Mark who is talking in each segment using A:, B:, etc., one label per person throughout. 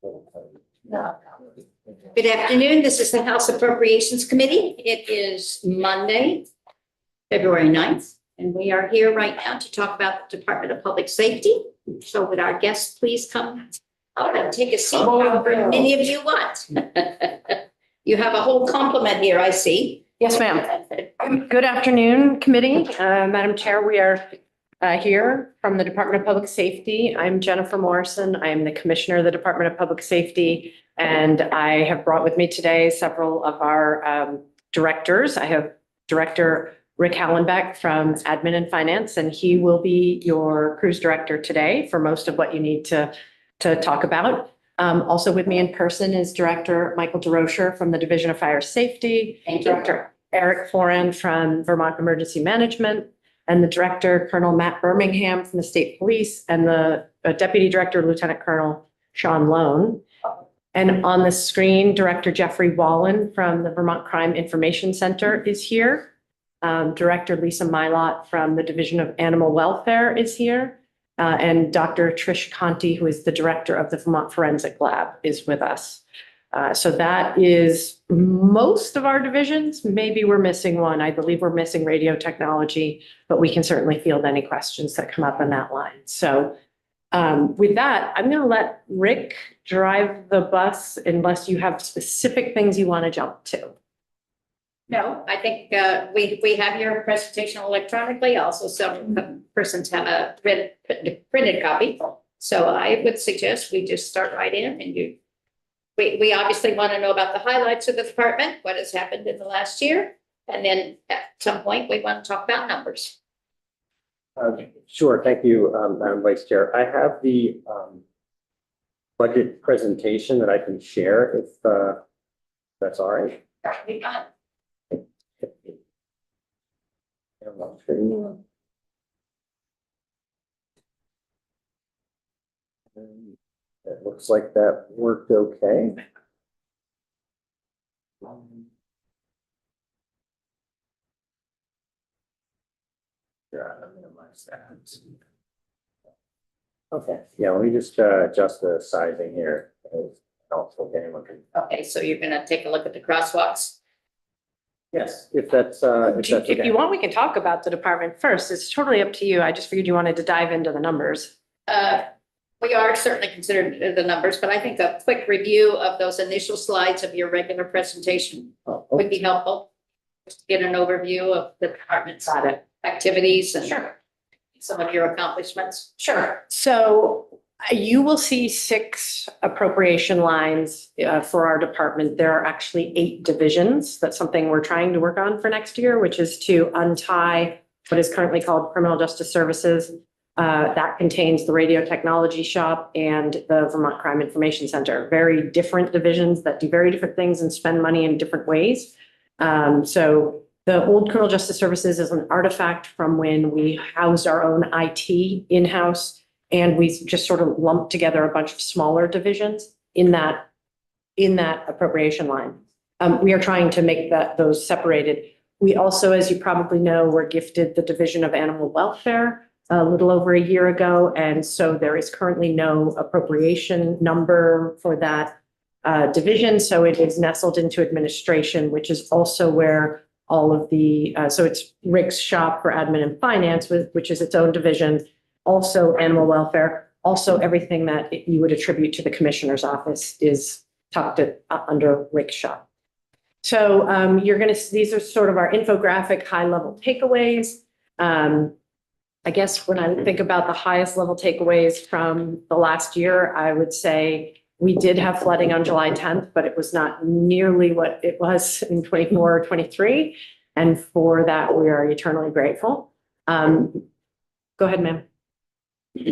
A: Good afternoon. This is the House Appropriations Committee. It is Monday, February 9th, and we are here right now to talk about the Department of Public Safety. So would our guests please come up and take a seat, however many of you want. You have a whole complement here, I see.
B: Yes, ma'am. Good afternoon, committee. Madam Chair, we are here from the Department of Public Safety. I'm Jennifer Morrison. I am the Commissioner of the Department of Public Safety, and I have brought with me today several of our directors. I have Director Rick Hallenbeck from Admin and Finance, and he will be your cruise director today for most of what you need to talk about. Also with me in person is Director Michael DeRocher from the Division of Fire Safety,
A: Thank you.
B: Director Eric Foran from Vermont Emergency Management, and the Director Colonel Matt Birmingham from the State Police, and the Deputy Director Lieutenant Colonel Sean Lone. And on the screen, Director Jeffrey Wallen from the Vermont Crime Information Center is here. Director Lisa Mylott from the Division of Animal Welfare is here. And Dr. Trish Conti, who is the director of the Vermont Forensic Lab, is with us. So that is most of our divisions. Maybe we're missing one. I believe we're missing radio technology, but we can certainly field any questions that come up on that line. So with that, I'm going to let Rick drive the bus unless you have specific things you want to jump to.
A: No, I think we have your presentation electronically. Also, some persons have a printed copy. So I would suggest we just start right in, and we obviously want to know about the highlights of the department, what has happened in the last year, and then at some point we want to talk about numbers.
C: Sure, thank you, Madam Vice Chair. I have the budget presentation that I can share if that's all right.
A: That'd be fine.
C: It looks like that worked okay. Minimize that. Okay, yeah, let me just adjust the sizing here. Anyone can.
A: Okay, so you're going to take a look at the crosswalks.
C: Yes, if that's okay.
B: If you want, we can talk about the department first. It's totally up to you. I just figured you wanted to dive into the numbers.
A: We are certainly considered the numbers, but I think a quick review of those initial slides of your regular presentation would be helpful. Just to get an overview of the department's activities and some of your accomplishments.
B: Sure. So you will see 6 appropriation lines for our department. There are actually 8 divisions. That's something we're trying to work on for next year, which is to untie what is currently called Criminal Justice Services. That contains the Radio Technology Shop and the Vermont Crime Information Center. Very different divisions that do very different things and spend money in different ways. So the old Criminal Justice Services is an artifact from when we housed our own IT in-house, and we just sort of lumped together a bunch of smaller divisions in that appropriation line. We are trying to make those separated. We also, as you probably know, were gifted the Division of Animal Welfare a little over a year ago. And so there is currently no appropriation number for that division. So it is nestled into administration, which is also where all of the, so it's Rick's shop for admin and finance, which is its own division, also animal welfare, also everything that you would attribute to the commissioner's office is tucked under Rick's shop. So these are sort of our infographic high level takeaways. I guess when I think about the highest level takeaways from the last year, I would say we did have flooding on July 10th, but it was not nearly what it was in 24 or 23. And for that, we are eternally grateful. Go ahead, ma'am.
D: I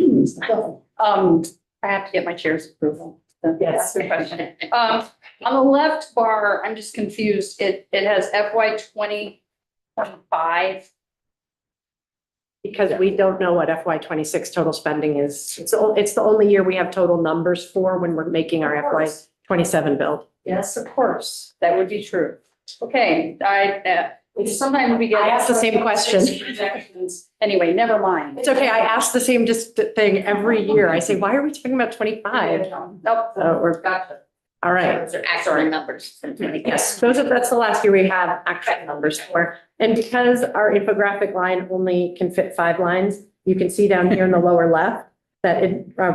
D: have to get my chair's approval.
B: Yes.
D: Good question. On the left bar, I'm just confused. It has FY 2025.
B: Because we don't know what FY 26 total spending is. It's the only year we have total numbers for when we're making our FY 27 build.
D: Yes, of course, that would be true. Okay, Sometimes we get.
B: I ask the same question.
D: Projections. Anyway, never mind.
B: It's okay. I ask the same just thing every year. I say, why are we talking about 25?
D: Nope.
B: We're,
D: Gotcha.
B: all right.
A: Those are actual numbers.
B: Yes, that's the last year we have actual numbers for. And because our infographic line only can fit 5 lines, you can see down here in the lower left that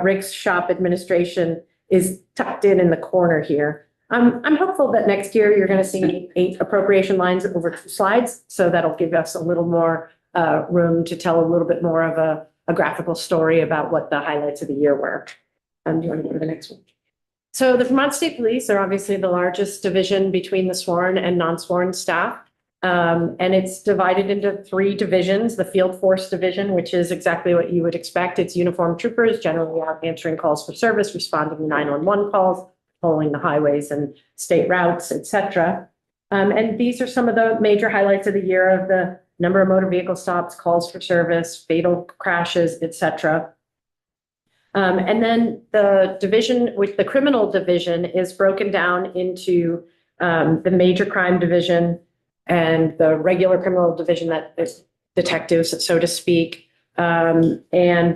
B: Rick's shop administration is tucked in the corner here. I'm hopeful that next year you're going to see 8 appropriation lines over 2 slides. So that'll give us a little more room to tell a little bit more of a graphical story about what the highlights of the year were. Do you want to go to the next one? So the Vermont State Police are obviously the largest division between the sworn and non-sworn staff. And it's divided into 3 divisions. The Field Force Division, which is exactly what you would expect. It's uniformed troopers, generally out answering calls for service, responding to 911 calls, patrolling the highways and state routes, et cetera. And these are some of the major highlights of the year of the number of motor vehicle stops, calls for service, fatal crashes, et cetera. And then the division, with the criminal division, is broken down into the major crime division and the regular criminal division that is detectives, so to speak. And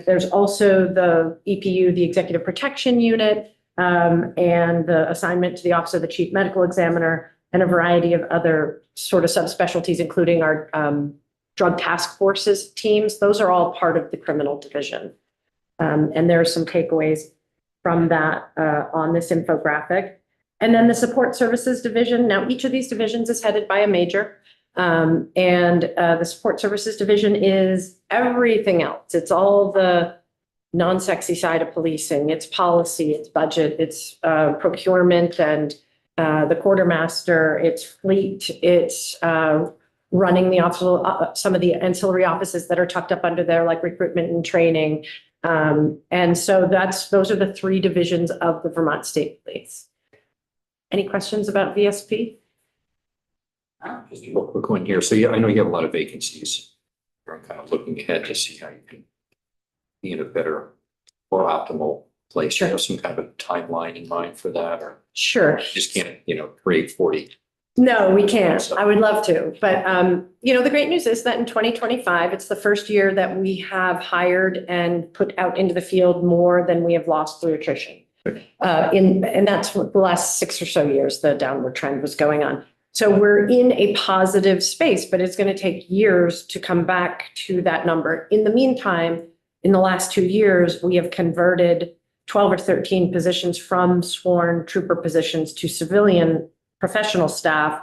B: there's also the EPU, the Executive Protection Unit, and the assignment to the Office of the Chief Medical Examiner, and a variety of other sort of subspecialties, including our drug task forces teams. Those are all part of the criminal division. And there are some takeaways from that on this infographic. And then the support services division. Now, each of these divisions is headed by a major. And the support services division is everything else. It's all the non-sexy side of policing. It's policy, it's budget, it's procurement and the quartermaster, it's fleet, it's running the office, some of the ancillary offices that are tucked up under there, like recruitment and training. And so those are the 3 divisions of the Vermont State Police. Any questions about VSP?
E: Just a real quick one here. So yeah, I know you have a lot of vacancies. I'm kind of looking ahead to see how you can be in a better, more optimal place.
B: Sure.
E: You have some kind of a timeline in mind for that, or
B: Sure.
E: you just can't, create 40.
B: No, we can't. I would love to. But, the great news is that in 2025, it's the first year that we have hired and put out into the field more than we have lost through attrition. And that's what the last 6 or so years, the downward trend was going on. So we're in a positive space, but it's going to take years to come back to that number. In the meantime, in the last 2 years, we have converted 12 or 13 positions from sworn trooper positions to civilian professional staff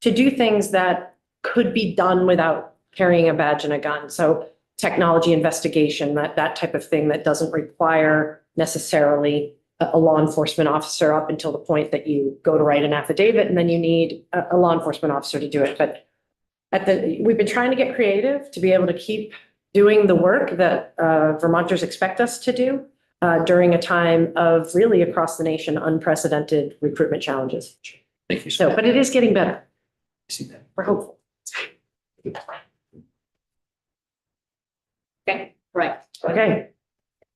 B: to do things that could be done without carrying a badge and a gun. So technology investigation, that type of thing that doesn't require necessarily a law enforcement officer up until the point that you go to write an affidavit, and then you need a law enforcement officer to do it. But we've been trying to get creative to be able to keep doing the work that Vermonters expect us to do during a time of really across the nation unprecedented recruitment challenges.
E: Thank you.
B: So, but it is getting better.
E: I see that.
B: We're hopeful.
A: Okay, right.
B: Okay.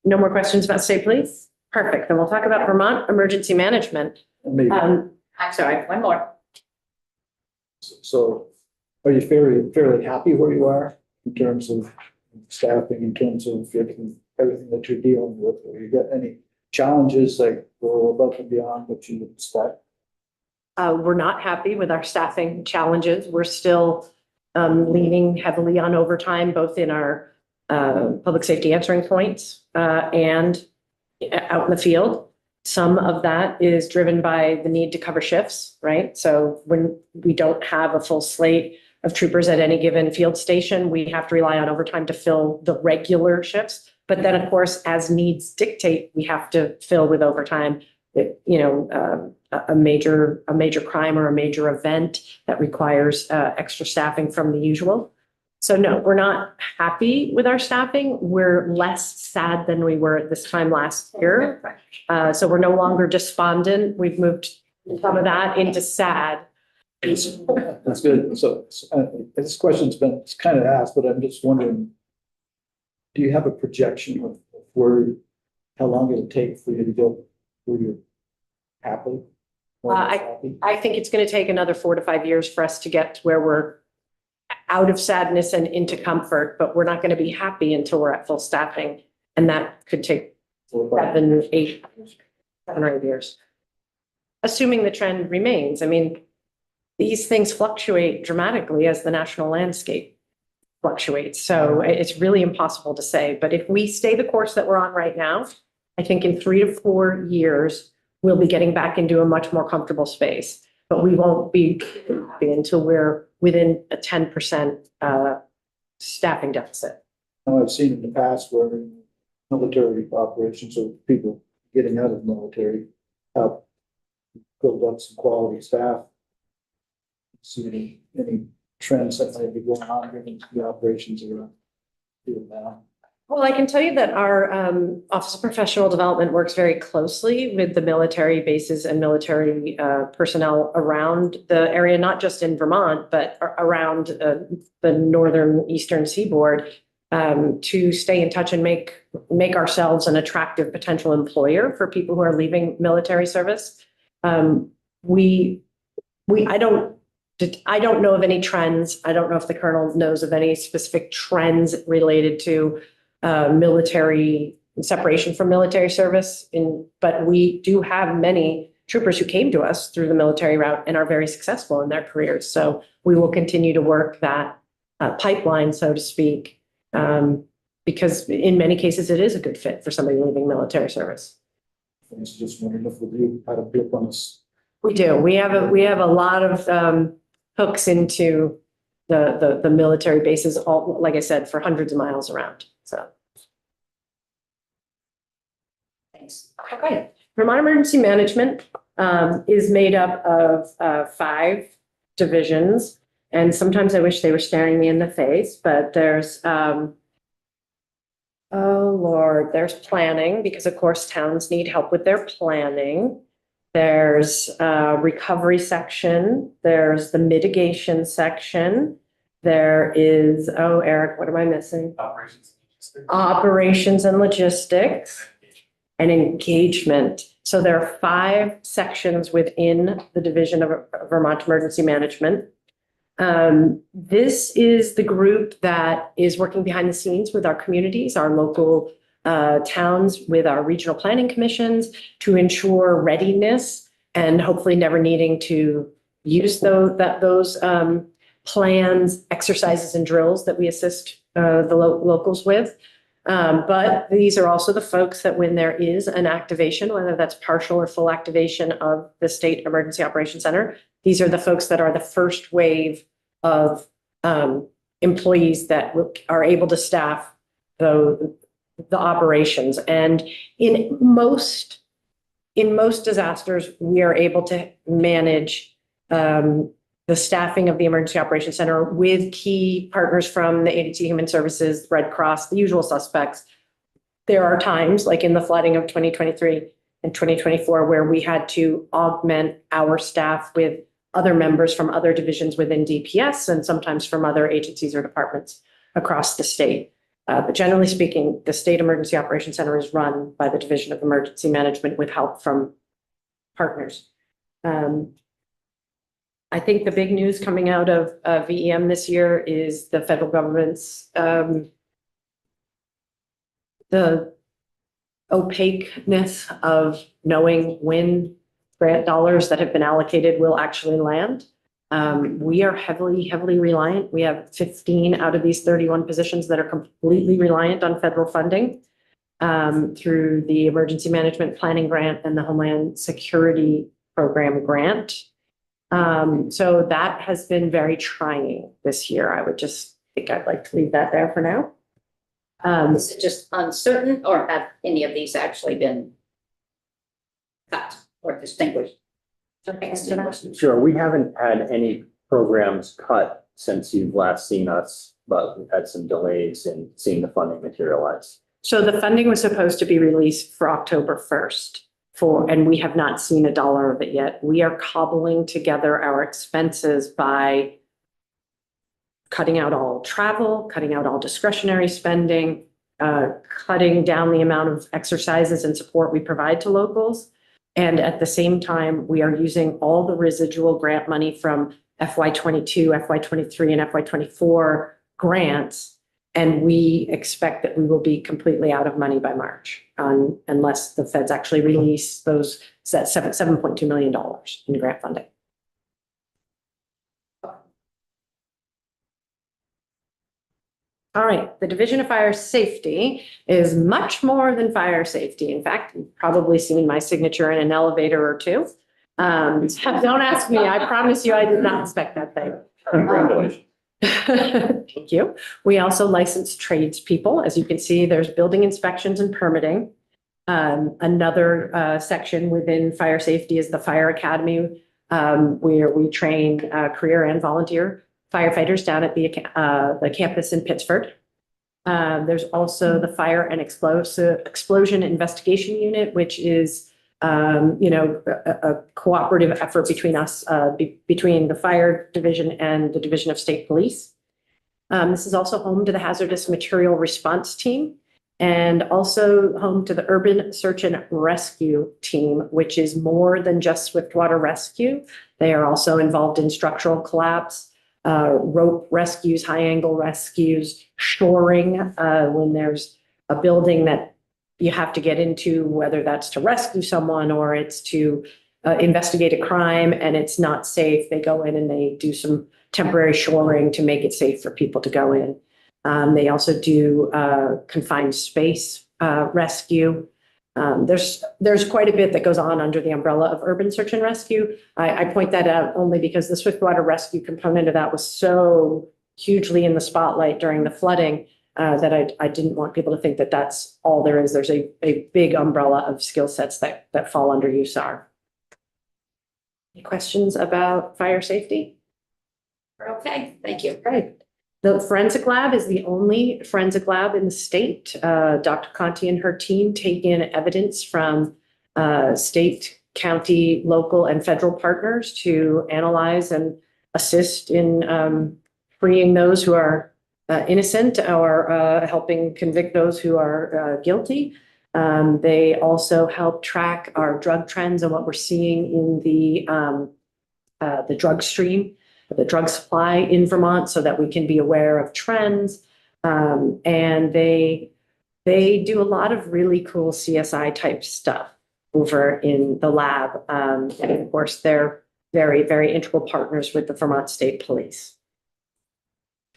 B: No more questions about state police? Perfect. Then we'll talk about Vermont emergency management.
F: Maybe.
A: I'm sorry, one more.
F: So are you fairly happy where you are in terms of staffing, in terms of everything that you're dealing with? Or you got any challenges like go above and beyond what you would expect?
B: We're not happy with our staffing challenges. We're still leaning heavily on overtime, both in our public safety answering points and out in the field. Some of that is driven by the need to cover shifts, right? So when we don't have a full slate of troopers at any given field station, we have to rely on overtime to fill the regular shifts. But then, of course, as needs dictate, we have to fill with overtime. A major crime or a major event that requires extra staffing from the usual. So no, we're not happy with our staffing. We're less sad than we were at this time last year. So we're no longer despondent. We've moved some of that into sad.
F: That's good. So this question's been kind of asked, but I'm just wondering, do you have a projection of how long it'll take for you to go where you're happy?
B: I think it's going to take another 4 to 5 years for us to get to where we're out of sadness and into comfort, but we're not going to be happy until we're at full staffing. And that could take 7 or 8 years. Assuming the trend remains. I mean, these things fluctuate dramatically as the national landscape fluctuates. So it's really impossible to say. But if we stay the course that we're on right now, I think in 3 to 4 years, we'll be getting back into a much more comfortable space. But we won't be happy until we're within a 10% staffing deficit.
F: Now, I've seen in the past where military operations or people getting out of the military help build up some quality staff. See any trends that might be going on given the operations are doing now?
B: Well, I can tell you that our Office of Professional Development works very closely with the military bases and military personnel around the area, not just in Vermont, but around the northern eastern seaboard, to stay in touch and make ourselves an attractive potential employer for people who are leaving military service. I don't know of any trends. I don't know if the Colonel knows of any specific trends related to military separation from military service. But we do have many troopers who came to us through the military route and are very successful in their careers. So we will continue to work that pipeline, so to speak, because in many cases it is a good fit for somebody leaving military service.
F: I was just wondering if we had a blip on this.
B: We do. We have a lot of hooks into the military bases, all, like I said, for hundreds of miles around. So.
A: Thanks.
B: Okay. Vermont Emergency Management is made up of 5 divisions. And sometimes I wish they were staring me in the face, but there's, oh Lord, there's planning, because of course towns need help with their planning. There's a recovery section. There's the mitigation section. There is, oh, Eric, what am I missing? Operations and logistics and engagement. So there are 5 sections within the Division of Vermont Emergency Management. This is the group that is working behind the scenes with our communities, our local towns, with our regional planning commissions to ensure readiness and hopefully never needing to use those plans, exercises, and drills that we assist the locals with. But these are also the folks that when there is an activation, whether that's partial or full activation of the State Emergency Operations Center, these are the folks that are the first wave of employees that are able to staff the operations. And in most disasters, we are able to manage the staffing of the Emergency Operations Center with key partners from the Agency of Human Services, Red Cross, the usual suspects. There are times, like in the flooding of 2023 and 2024, where we had to augment our staff with other members from other divisions within DPS and sometimes from other agencies or departments across the state. But generally speaking, the State Emergency Operations Center is run by the Division of Emergency Management with help from partners. I think the big news coming out of VEM this year is the federal government's the opaqueness of knowing when grant dollars that have been allocated will actually land. We are heavily reliant. We have 15 out of these 31 positions that are completely reliant on federal funding through the Emergency Management Planning Grant and the Homeland Security Program grant. So that has been very trying this year. I would just think I'd like to leave that there for now.
A: Is it just uncertain, or have any of these actually been cut or distinguished?
C: Sure, we haven't had any programs cut since you've last seen us, but we've had some delays in seeing the funding materialize.
B: So the funding was supposed to be released for October 1st and we have not seen a dollar of it yet. We are cobbling together our expenses by cutting out all travel, cutting out all discretionary spending, cutting down the amount of exercises and support we provide to locals. And at the same time, we are using all the residual grant money from FY22, FY23, and FY24 grants. And we expect that we will be completely out of money by March, unless the feds actually release those $7.2 million in grant funding. All right, the Division of Fire Safety is much more than fire safety. In fact, you've probably seen my signature in an elevator or two. Don't ask me, I promise you I did not expect that thing.
E: Congratulations.
B: Thank you. We also license tradespeople. As you can see, there's building inspections and permitting. Another section within fire safety is the Fire Academy, where we train career and volunteer firefighters down at the campus in Pittsford. There's also the Fire and Explosion Investigation Unit, which is a cooperative effort between us, between the Fire Division and the Division of State Police. This is also home to the Hazardous Material Response Team, and also home to the Urban Search and Rescue Team, which is more than just swiftwater rescue. They are also involved in structural collapse, rope rescues, high angle rescues, shoring, when there's a building that you have to get into, whether that's to rescue someone or it's to investigate a crime and it's not safe. They go in and they do some temporary shoring to make it safe for people to go in. They also do confined space rescue. There's quite a bit that goes on under the umbrella of urban search and rescue. I point that out only because the swiftwater rescue component of that was so hugely in the spotlight during the flooding that I didn't want people to think that that's all there is. There's a big umbrella of skill sets that fall under USAR. Any questions about fire safety?
A: Okay, thank you.
B: Great. The forensic lab is the only forensic lab in the state. Dr. Conti and her team take in evidence from state, county, local, and federal partners to analyze and assist in freeing those who are innocent or helping convict those who are guilty. They also help track our drug trends and what we're seeing in the drug stream, the drug supply in Vermont, so that we can be aware of trends. And they do a lot of really cool CSI type stuff over in the lab. And of course, they're very, very integral partners with the Vermont State Police.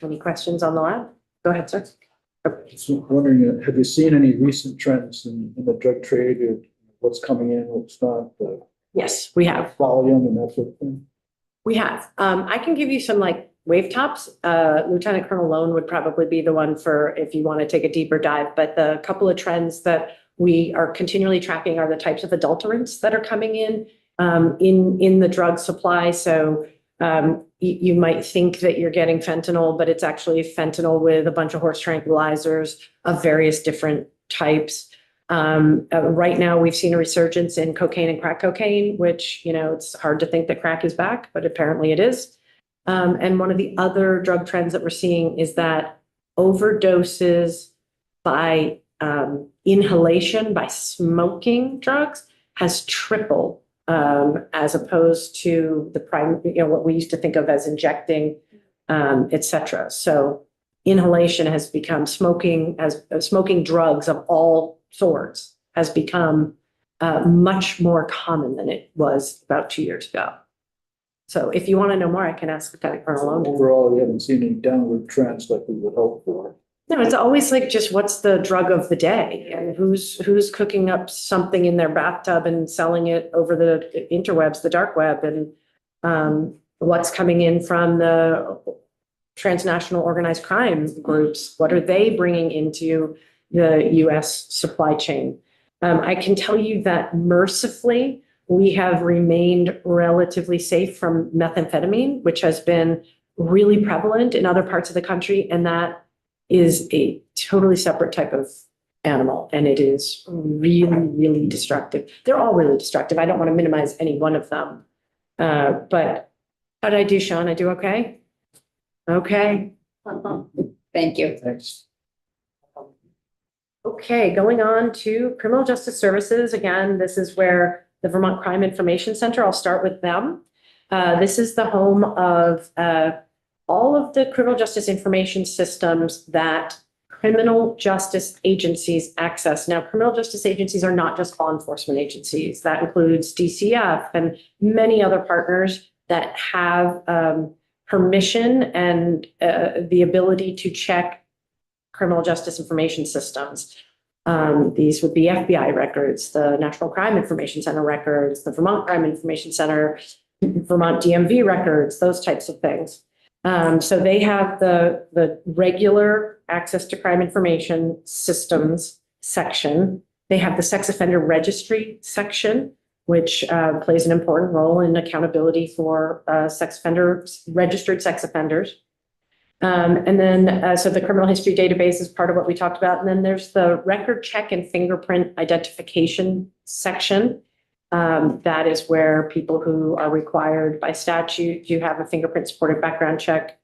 B: Any questions on the lab? Go ahead, sir.
F: Just wondering, have you seen any recent trends in the drug trade, or what's coming in, what's not,
B: Yes, we have.
F: volume and that sort of thing?
B: We have. I can give you some like wave tops. Lieutenant Colonel Lone would probably be the one for if you want to take a deeper dive. But the couple of trends that we are continually tracking are the types of adulterants that are coming in the drug supply. So you might think that you're getting fentanyl, but it's actually fentanyl with a bunch of horse tranquilizers of various different types. Right now, we've seen a resurgence in cocaine and crack cocaine, which, it's hard to think that crack is back, but apparently it is. And one of the other drug trends that we're seeing is that overdoses by inhalation, by smoking drugs, has tripled as opposed to the what we used to think of as injecting, et cetera. So inhalation has become smoking drugs of all sorts has become much more common than it was about 2 years ago. So if you want to know more, I can ask Lieutenant Colonel Lone.
F: Overall, we haven't seen any downward trends like we would hope for.
B: No, it's always like just what's the drug of the day and who's cooking up something in their bathtub and selling it over the interwebs, the dark web, and what's coming in from the transnational organized crime groups. What are they bringing into the U.S. supply chain? I can tell you that mercifully, we have remained relatively safe from methamphetamine, which has been really prevalent in other parts of the country. And that is a totally separate type of animal. And it is really, really destructive. They're all really destructive. I don't want to minimize any one of them. But how did I do, Sean? I do okay? Okay.
A: Thank you.
F: Thanks.
B: Okay, going on to criminal justice services. Again, this is where the Vermont Crime Information Center, I'll start with them. This is the home of all of the criminal justice information systems that criminal justice agencies access. Now, criminal justice agencies are not just law enforcement agencies. That includes DCF and many other partners that have permission and the ability to check criminal justice information systems. These would be FBI records, the National Crime Information Center records, the Vermont Crime Information Center, Vermont DMV records, those types of things. So they have the regular access to crime information systems section. They have the sex offender registry section, which plays an important role in accountability for registered sex offenders. And then, so the criminal history database is part of what we talked about. And then there's the record check and fingerprint identification section. That is where people who are required by statute to have a fingerprint supported background check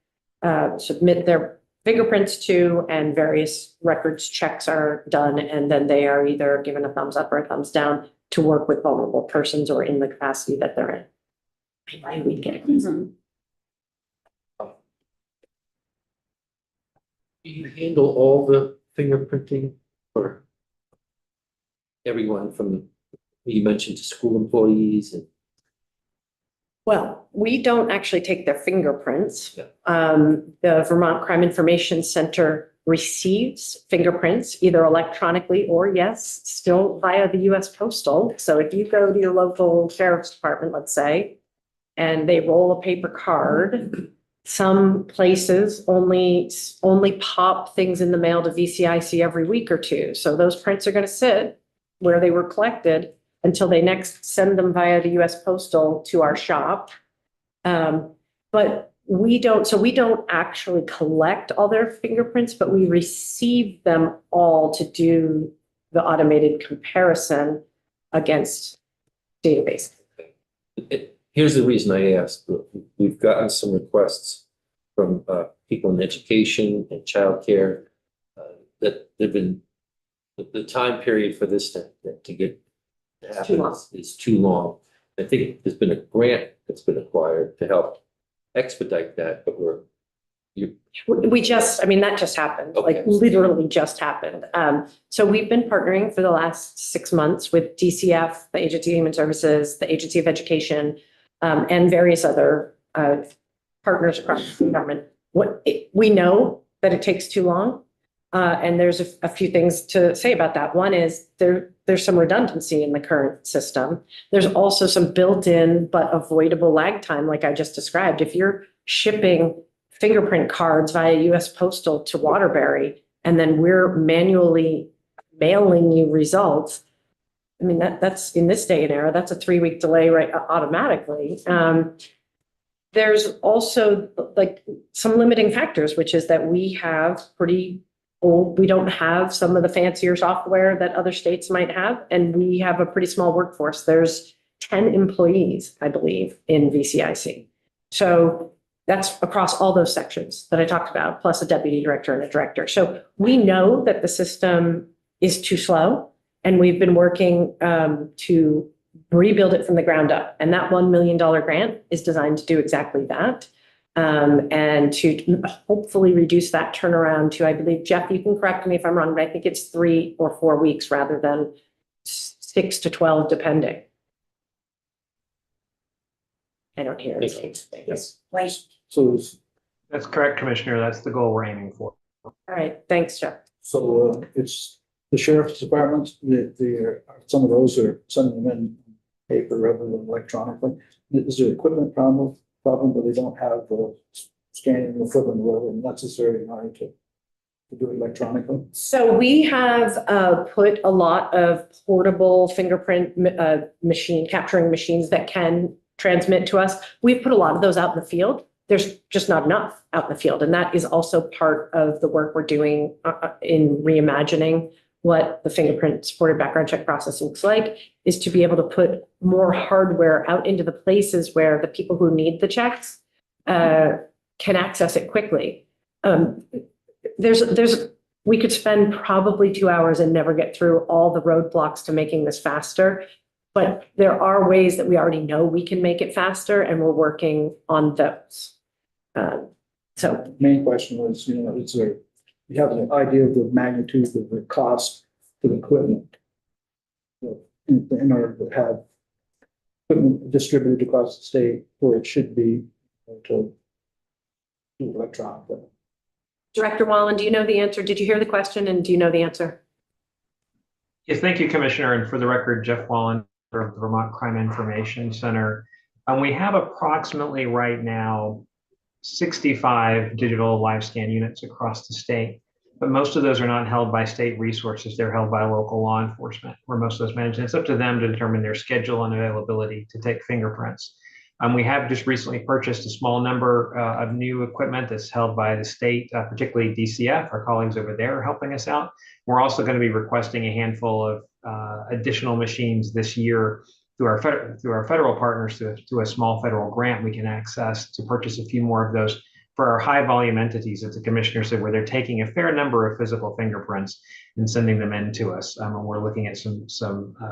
B: submit their fingerprints to, and various records checks are done. And then they are either given a thumbs up or a thumbs down to work with vulnerable persons or in the capacity that they're in. By weekend.
E: Do you handle all the fingerprinting for everyone from, you mentioned, to school employees and?
B: Well, we don't actually take their fingerprints.
E: Yeah.
B: The Vermont Crime Information Center receives fingerprints either electronically or, yes, still via the US Postal. So if you go to your local sheriff's department, let's say, and they roll a paper card, some places only pop things in the mail to VCIC every week or two. So those prints are going to sit where they were collected until they next send them via the US Postal to our shop. But we don't actually collect all their fingerprints, but we receive them all to do the automated comparison against database.
E: Here's the reason I asked. We've gotten some requests from people in education and childcare that they've been, the time period for this to get to happen is too long. I think there's been a grant that's been acquired to help expedite that, but
B: that just happened,
E: Okay.
B: like literally just happened. So we've been partnering for the last 6 months with DCF, the Agency of Human Services, the Agency of Education, and various other partners across the government. We know that it takes too long, and there's a few things to say about that. One is there's some redundancy in the current system. There's also some built-in but avoidable lag time, like I just described. If you're shipping fingerprint cards via US Postal to Waterbury, and then we're manually mailing you results, I mean, that's in this day and era, that's a 3-week delay, right, automatically. There's also like some limiting factors, which is that we have pretty old, we don't have some of the fancier software that other states might have, and we have a pretty small workforce. There's 10 employees, I believe, in VCIC. So that's across all those sections that I talked about, plus a deputy director and a director. So we know that the system is too slow, and we've been working to rebuild it from the ground up. And that $1 million grant is designed to do exactly that. And to hopefully reduce that turnaround to, I believe, Jeff, you can correct me if I'm wrong, but I think it's 3 or 4 weeks rather than 6 to 12, depending. I don't hear it.
E: Yes.
F: So,
G: That's correct, Commissioner. That's the goal we're aiming for.
B: All right, thanks, Jeff.
F: it's the sheriff's department, some of those are sending them in paper rather than electronically. Is there equipment problem where they don't have the scanning equipment where necessary in order to do it electronically?
B: So we have put a lot of portable fingerprint machine capturing machines that can transmit to us. We've put a lot of those out in the field. There's just not enough out in the field. And that is also part of the work we're doing in reimagining what the fingerprint supported background check process looks like, is to be able to put more hardware out into the places where the people who need the checks can access it quickly. We could spend probably 2 hours and never get through all the roadblocks to making this faster. But there are ways that we already know we can make it faster, and we're working on those. So
F: Main question was, is there, you have an idea of the magnitude of the cost of the equipment? In order to have equipment distributed across the state where it should be to do electronic.
B: Director Wallen, do you know the answer? Did you hear the question and do you know the answer?
G: Yes, thank you, Commissioner. And for the record, Jeff Wallen of the Vermont Crime Information Center. We have approximately right now 65 digital live scan units across the state, but most of those are not held by state resources. They're held by local law enforcement, where most of those managed. And it's up to them to determine their schedule and availability to take fingerprints. We have just recently purchased a small number of new equipment that's held by the state, particularly DCF. Our colleagues over there are helping us out. We're also going to be requesting a handful of additional machines this year through our federal partners through a small federal grant we can access to purchase a few more of those for our high volume entities, as the commissioner said, where they're taking a fair number of physical fingerprints and sending them in to us. And we're looking at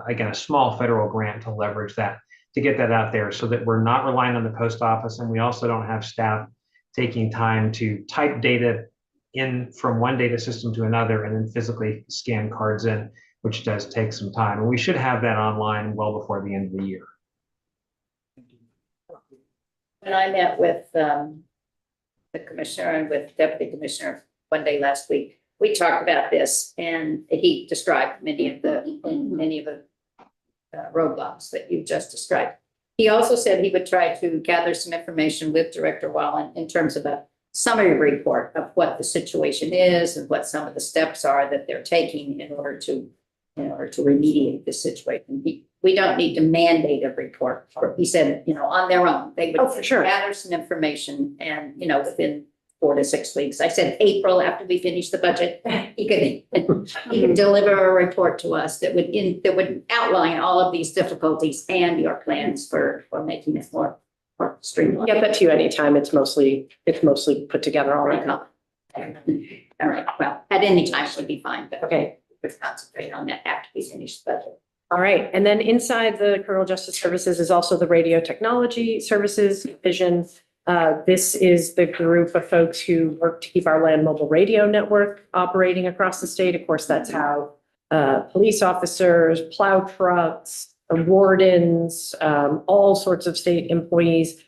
G: again, a small federal grant to leverage that, to get that out there so that we're not relying on the post office. And we also don't have staff taking time to type data in from one data system to another and then physically scan cards in, which does take some time. And we should have that online well before the end of the year.
A: When I met with the commissioner and with deputy commissioner one day last week, we talked about this, and he described many of the roadblocks that you just described. He also said he would try to gather some information with Director Wallen in terms of a summary report of what the situation is and what some of the steps are that they're taking in order to remediate this situation. We don't need to mandate a report. He said, on their own, they would
B: for sure.
A: gather some information and, within 4 to 6 weeks. I said April, after we finish the budget, he could deliver a report to us that would outline all of these difficulties and your plans for making it more streamlined.
B: Get that to you anytime. It's mostly put together already.
A: All right. Well, at any time would be fine, but
B: Okay.
A: let's concentrate on that after we finish the budget.
B: All right. And then inside the Criminal Justice Services is also the Radio Technology Services Division. This is the group of folks who work to keep our land mobile radio network operating across the state. Of course, that's how police officers, plow trucks, wardens, all sorts of state employees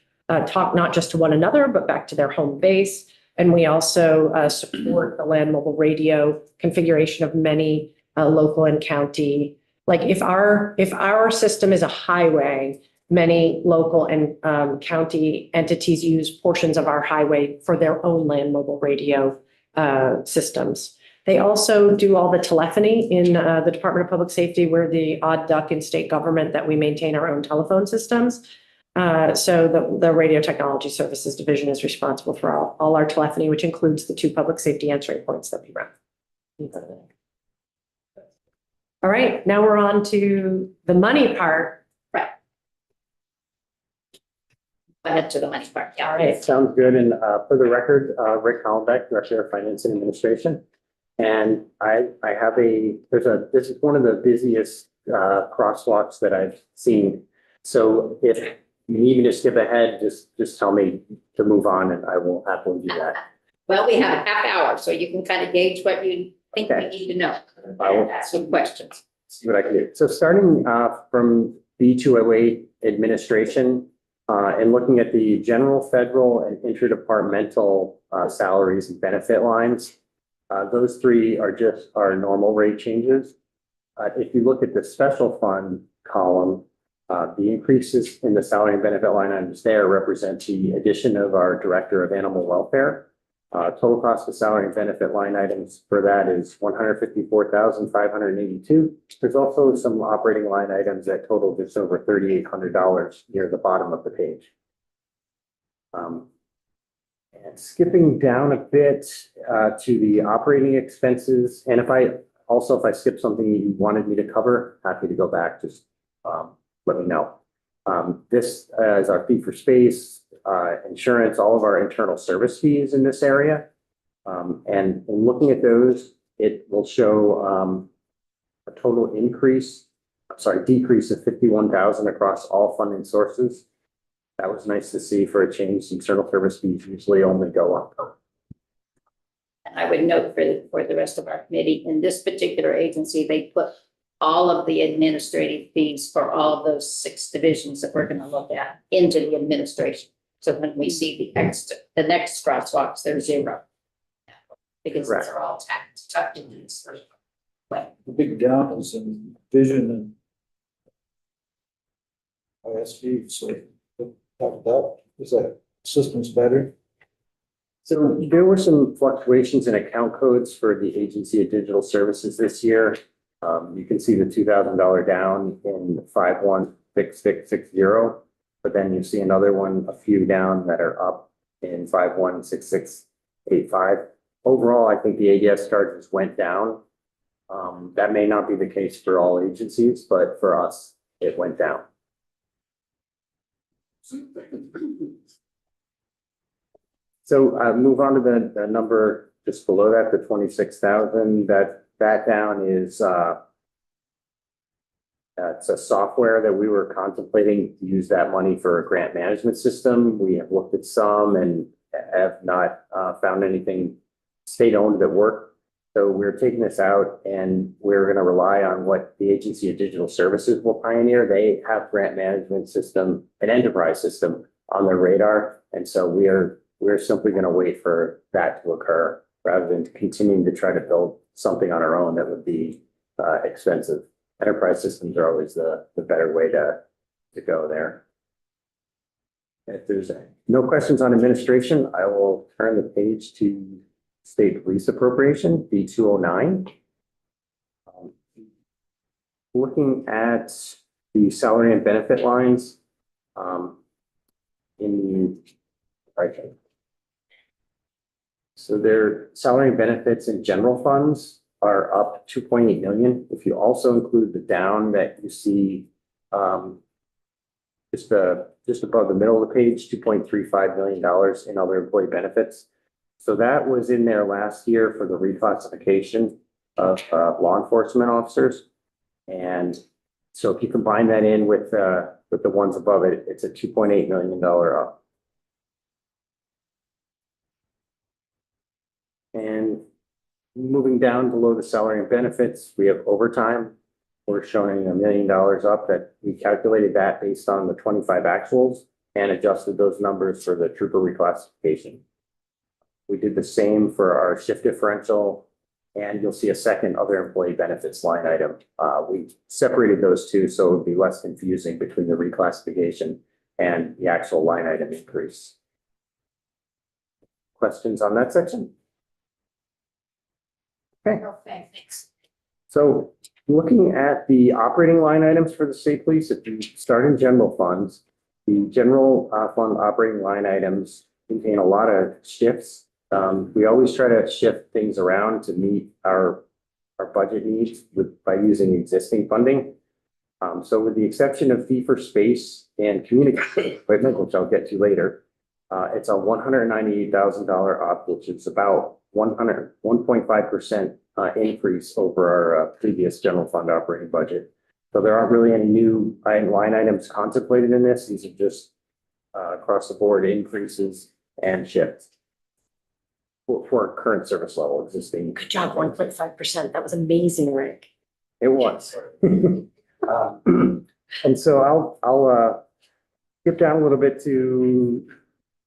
B: talk not just to one another, but back to their home base. And we also support the land mobile radio configuration of many local and county. Like if our system is a highway, many local and county entities use portions of our highway for their own land mobile radio systems. They also do all the telephony in the Department of Public Safety. We're the odd duck in state government that we maintain our own telephone systems. So the Radio Technology Services Division is responsible for all our telephony, which includes the 2 public safety answering points that we run. All right, now we're on to the money part.
A: Right. Ahead to the money part. Yeah.
B: All right.
C: Sounds good. And for the record, Rick Hollenbeck, Director of Finance and Administration. And this is one of the busiest crosswalks that I've seen. So if you need me to skip ahead, just tell me to move on and I will happily do that.
A: Well, we have a half hour, so you can kind of gauge what you think we need to know.
C: I will
A: Ask some questions.
C: see what I can do. So starting from B208 administration and looking at the general, federal, and interdepartmental salaries and benefit lines, those 3 are just our normal rate changes. If you look at the special fund column, the increases in the salary and benefit line items there represent the addition of our Director of Animal Welfare. Total cost of salary and benefit line items for that is $154,582. There's also some operating line items that total just over $3,800 near the bottom of the page. And skipping down a bit to the operating expenses, and if I skip something you wanted me to cover, happy to go back, just let me know. This is our fee for space, insurance, all of our internal service fees in this area. And in looking at those, it will show a total increase decrease of 51,000 across all funding sources. That was nice to see for a change. Internal service fees usually only go up.
A: And I would note for the rest of our committee, in this particular agency, they put all of the administrative fees for all of those 6 divisions that we're gonna look at into the administration. So when we see the next crosswalks, they're 0. Because those are all tucked into this.
F: The big down is in vision and ISP, so talk about, is that system's better?
C: So there were some fluctuations in account codes for the Agency of Digital Services this year. You can see the $2,000 down in 516660, but then you see another one, a few down that are up in 516685. Overall, I think the ADS charges went down. That may not be the case for all agencies, but for us, it went down. So move on to the number just below that, the 26,000. That down is it's a software that we were contemplating to use that money for a grant management system. We have looked at some and have not found anything state-owned that worked. So we're taking this out and we're going to rely on what the Agency of Digital Services will pioneer. They have grant management system, an enterprise system on their radar. And so we're simply going to wait for that to occur rather than continuing to try to build something on our own that would be expensive. Enterprise systems are always the better way to go there. If there's no questions on administration, I will turn the page to State Police Appropriation, B209. Looking at the salary and benefit lines so their salary and benefits in general funds are up 2.8 million. If you also include the down that you see just above the middle of the page, $2.35 million in other employee benefits. So that was in there last year for the reclassification of law enforcement officers. And so if you combine that in with the ones above it, it's a $2.8 million up. And moving down below the salary and benefits, we have overtime. We're showing $1 million up. That we calculated that based on the 25 actuals and adjusted those numbers for the trooper reclassification. We did the same for our shift differential, and you'll see a second other employee benefits line item. We separated those two so it would be less confusing between the reclassification and the actual line item increase. Questions on that section? Okay.
A: Thanks.
C: So looking at the operating line items for the state police, if you start in general funds, the general fund operating line items contain a lot of shifts. We always try to shift things around to meet our budget needs by using existing funding. So with the exception of fee for space and communication equipment, which I'll get to later, it's a $198,000 up, which is about 1.5% increase over our previous general fund operating budget. So there aren't really any new line items contemplated in this. These are just across the board increases and shifts for current service level existing.
B: Good job, 1.5%. That was amazing, Rick.
C: It was. And so I'll skip down a little bit to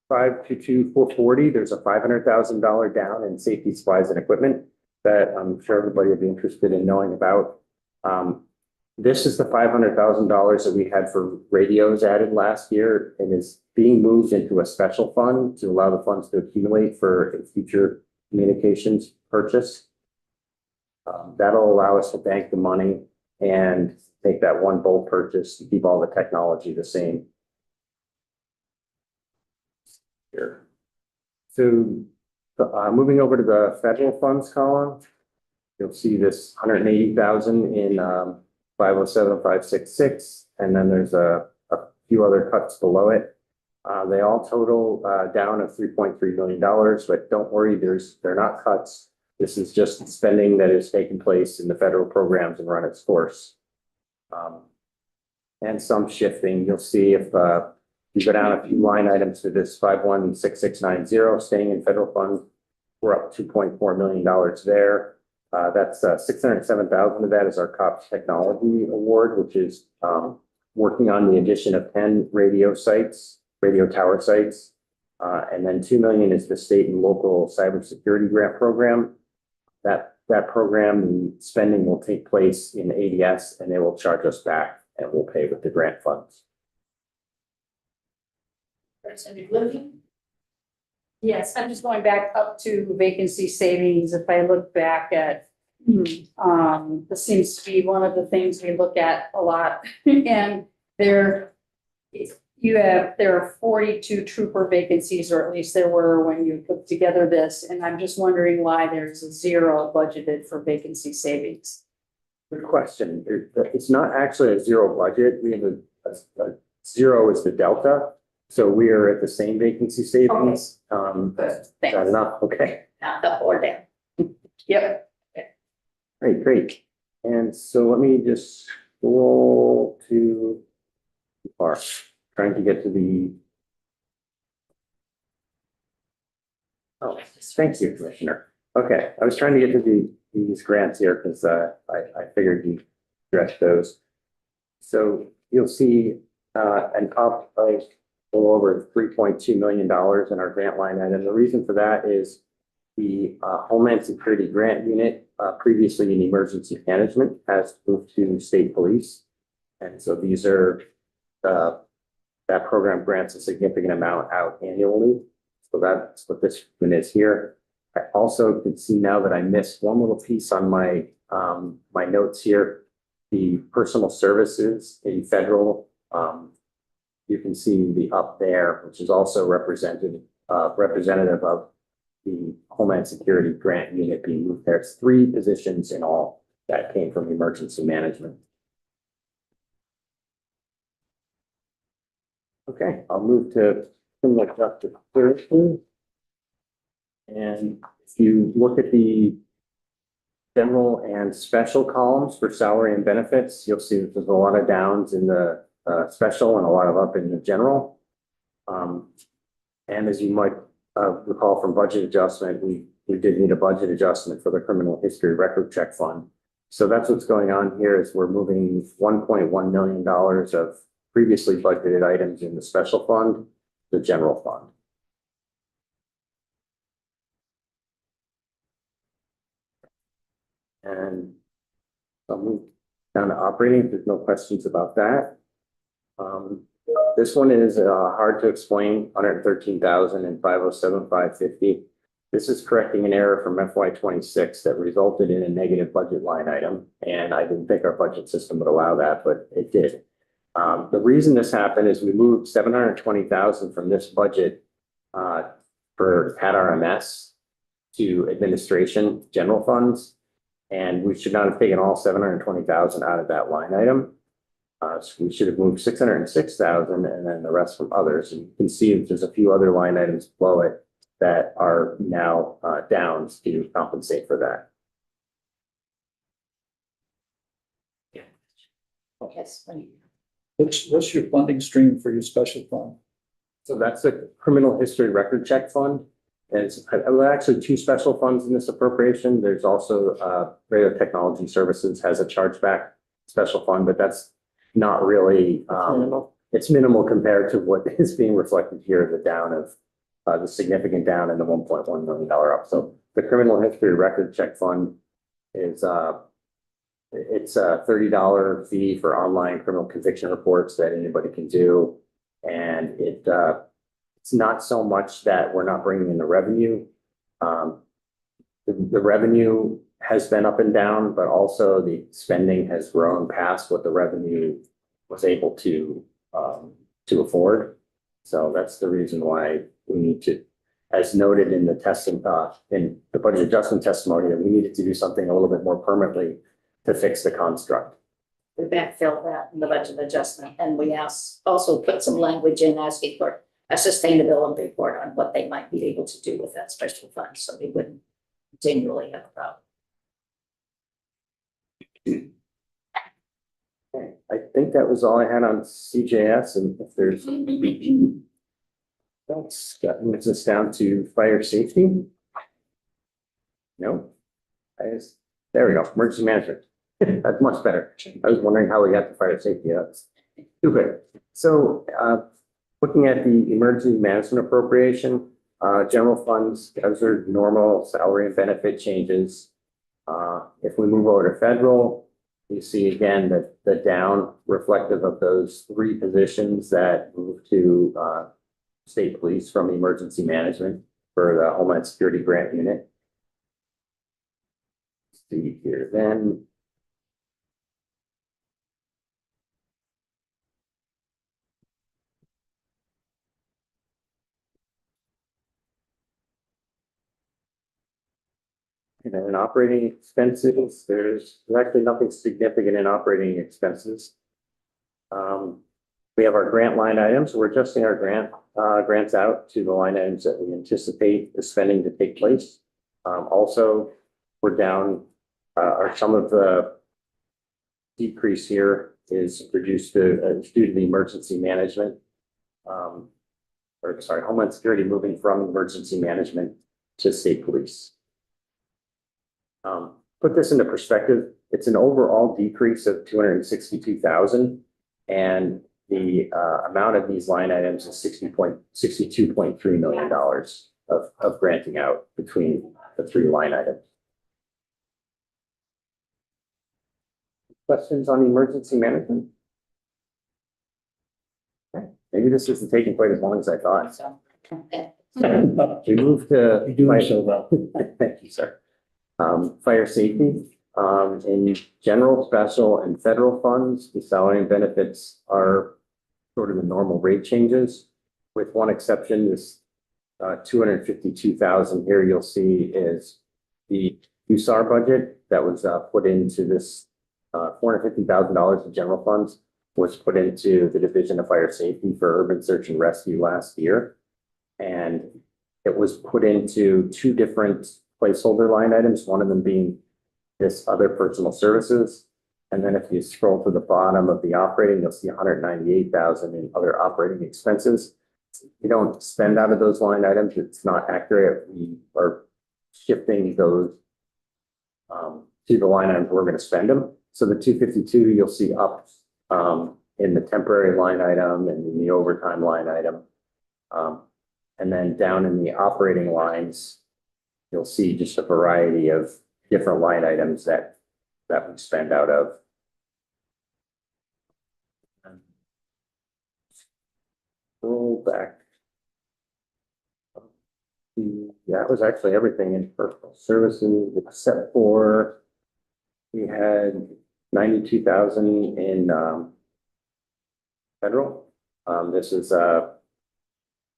C: 522,440. There's a $500,000 down in safety supplies and equipment that I'm sure everybody would be interested in knowing about. This is the $500,000 that we had for radios added last year and is being moved into a special fund to allow the funds to accumulate for a future communications purchase. That'll allow us to bank the money and make that one bulk purchase to keep all the technology the same. Here. So moving over to the federal funds column, you'll see this 180,000 in 507,566, and then there's a few other cuts below it. They all total down of $3.3 million, but don't worry, they're not cuts. This is just spending that is taking place in the federal programs and run its course. And some shifting. You'll see if you go down a few line items to this 516690, staying in federal funds, we're up $2.4 million there. That's 607,000 of that is our COPS Technology Award, which is working on the addition of 10 radio tower sites. And then 2 million is the state and local cybersecurity grant program. That program, the spending will take place in ADS and they will charge us back and we'll pay with the grant funds.
A: Representative Living?
D: Yes, I'm just going back up to vacancy savings. If I look back at, this seems to be one of the things we look at a lot. And there are 42 trooper vacancies, or at least there were when you put together this. And I'm just wondering why there's a 0 budgeted for vacancy savings.
C: Good question. It's not actually a 0 budget. We have a 0 is the delta. So we are at the same vacancy savings.
A: Good,
C: Is
A: thanks.
C: that enough? Okay.
A: Not up or down.
D: Yep.
C: Great. And so let me just scroll to far, trying to get to the. Oh, thank you, Commissioner. Okay, I was trying to get to these grants here because I figured you addressed those. So you'll see an up of a little over $3.2 million in our grant line item. The reason for that is the Homeland Security Grant Unit, previously in emergency management, has moved to state police. And so these are, that program grants a significant amount out annually. So that's what this one is here. I also can see now that I missed one little piece on my my notes here. The personal services in federal, you can see the up there, which is also representative of the Homeland Security Grant Unit being moved there. It's 3 positions in all that came from emergency management. Okay, I'll move to criminal justice services. And if you look at the general and special columns for salary and benefits, you'll see that there's a lot of downs in the special and a lot of up in the general. And as you might recall from budget adjustment, we did need a budget adjustment for the criminal history record check fund. So that's what's going on here is we're moving $1.1 million of previously budgeted items in the special fund, the general fund. And I'll move down to operating if there's no questions about that. This one is hard to explain, 113,000 and 507,550. This is correcting an error from FY26 that resulted in a negative budget line item. And I didn't think our budget system would allow that, but it did. The reason this happened is we moved 720,000 from this budget for CAT RMS to administration general funds. And we should not have taken all 720,000 out of that line item. So we should have moved 606,000 and then the rest from others. And you can see there's a few other line items below it that are now downs to compensate for that.
A: Yes.
F: What's your funding stream for your special fund?
C: So that's a criminal history record check fund. And it's actually 2 special funds in this appropriation. There's also radio technology services has a chargeback special fund, but that's not really, it's minimal compared to what is being reflected here, the down of the significant down in the $1.1 million up. So the criminal history record check fund is it's a $30 fee for online criminal conviction reports that anybody can do. And it's not so much that we're not bringing in the revenue. The revenue has been up and down, but also the spending has grown past what the revenue was able to afford. So that's the reason why we need to, as noted in the testing, in the budget adjustment testimony, that we needed to do something a little bit more permanently to fix the construct.
A: We backfilled that in the budget adjustment, and we also put some language in asking for a sustainability report on what they might be able to do with that special fund, so they wouldn't continually have a problem.
C: I think that was all I had on CJS, and if there's that moves us down to fire safety. No. There we go, emergency management. That's much better. I was wondering how we got to fire safety. That's too good. So, looking at the emergency management appropriation, general funds, those are normal salary and benefit changes. If we move over to federal, you see again that the down reflective of those three positions that moved to state police from emergency management for the Homeland Security Grant Unit. Let's see here then. And then in operating expenses, there's actually nothing significant in operating expenses. We have our grant line items. We're adjusting our grants out to the line items that we anticipate the spending to take place. Also, we're down, some of the decrease here is reduced to, due to the emergency management. Homeland Security moving from emergency management to state police. Put this into perspective, it's an overall decrease of 262,000, and the amount of these line items is $62.3 million of granting out between the three line items. Questions on emergency management? Okay. Maybe this isn't taking quite as long as I thought.
A: So,
C: We move to.
F: You're doing so well.
C: Thank you, sir. Fire safety, in general, special and federal funds, the salary and benefits are sort of the normal rate changes. With one exception, this 252,000 here you'll see is the USAR budget that was put into this $450,000 of general funds was put into the Division of Fire Safety for Urban Search and Rescue last year. And it was put into two different placeholder line items, one of them being this other personal services. And then if you scroll to the bottom of the operating, you'll see 198,000 in other operating expenses. You don't spend out of those line items. It's not accurate. We are shifting those to the line items we're going to spend them. So the 252 you'll see up in the temporary line item and in the overtime line item. And then down in the operating lines, you'll see just a variety of different line items that we spend out of. Roll back. That was actually everything in personal services except for we had 92,000 in federal. This is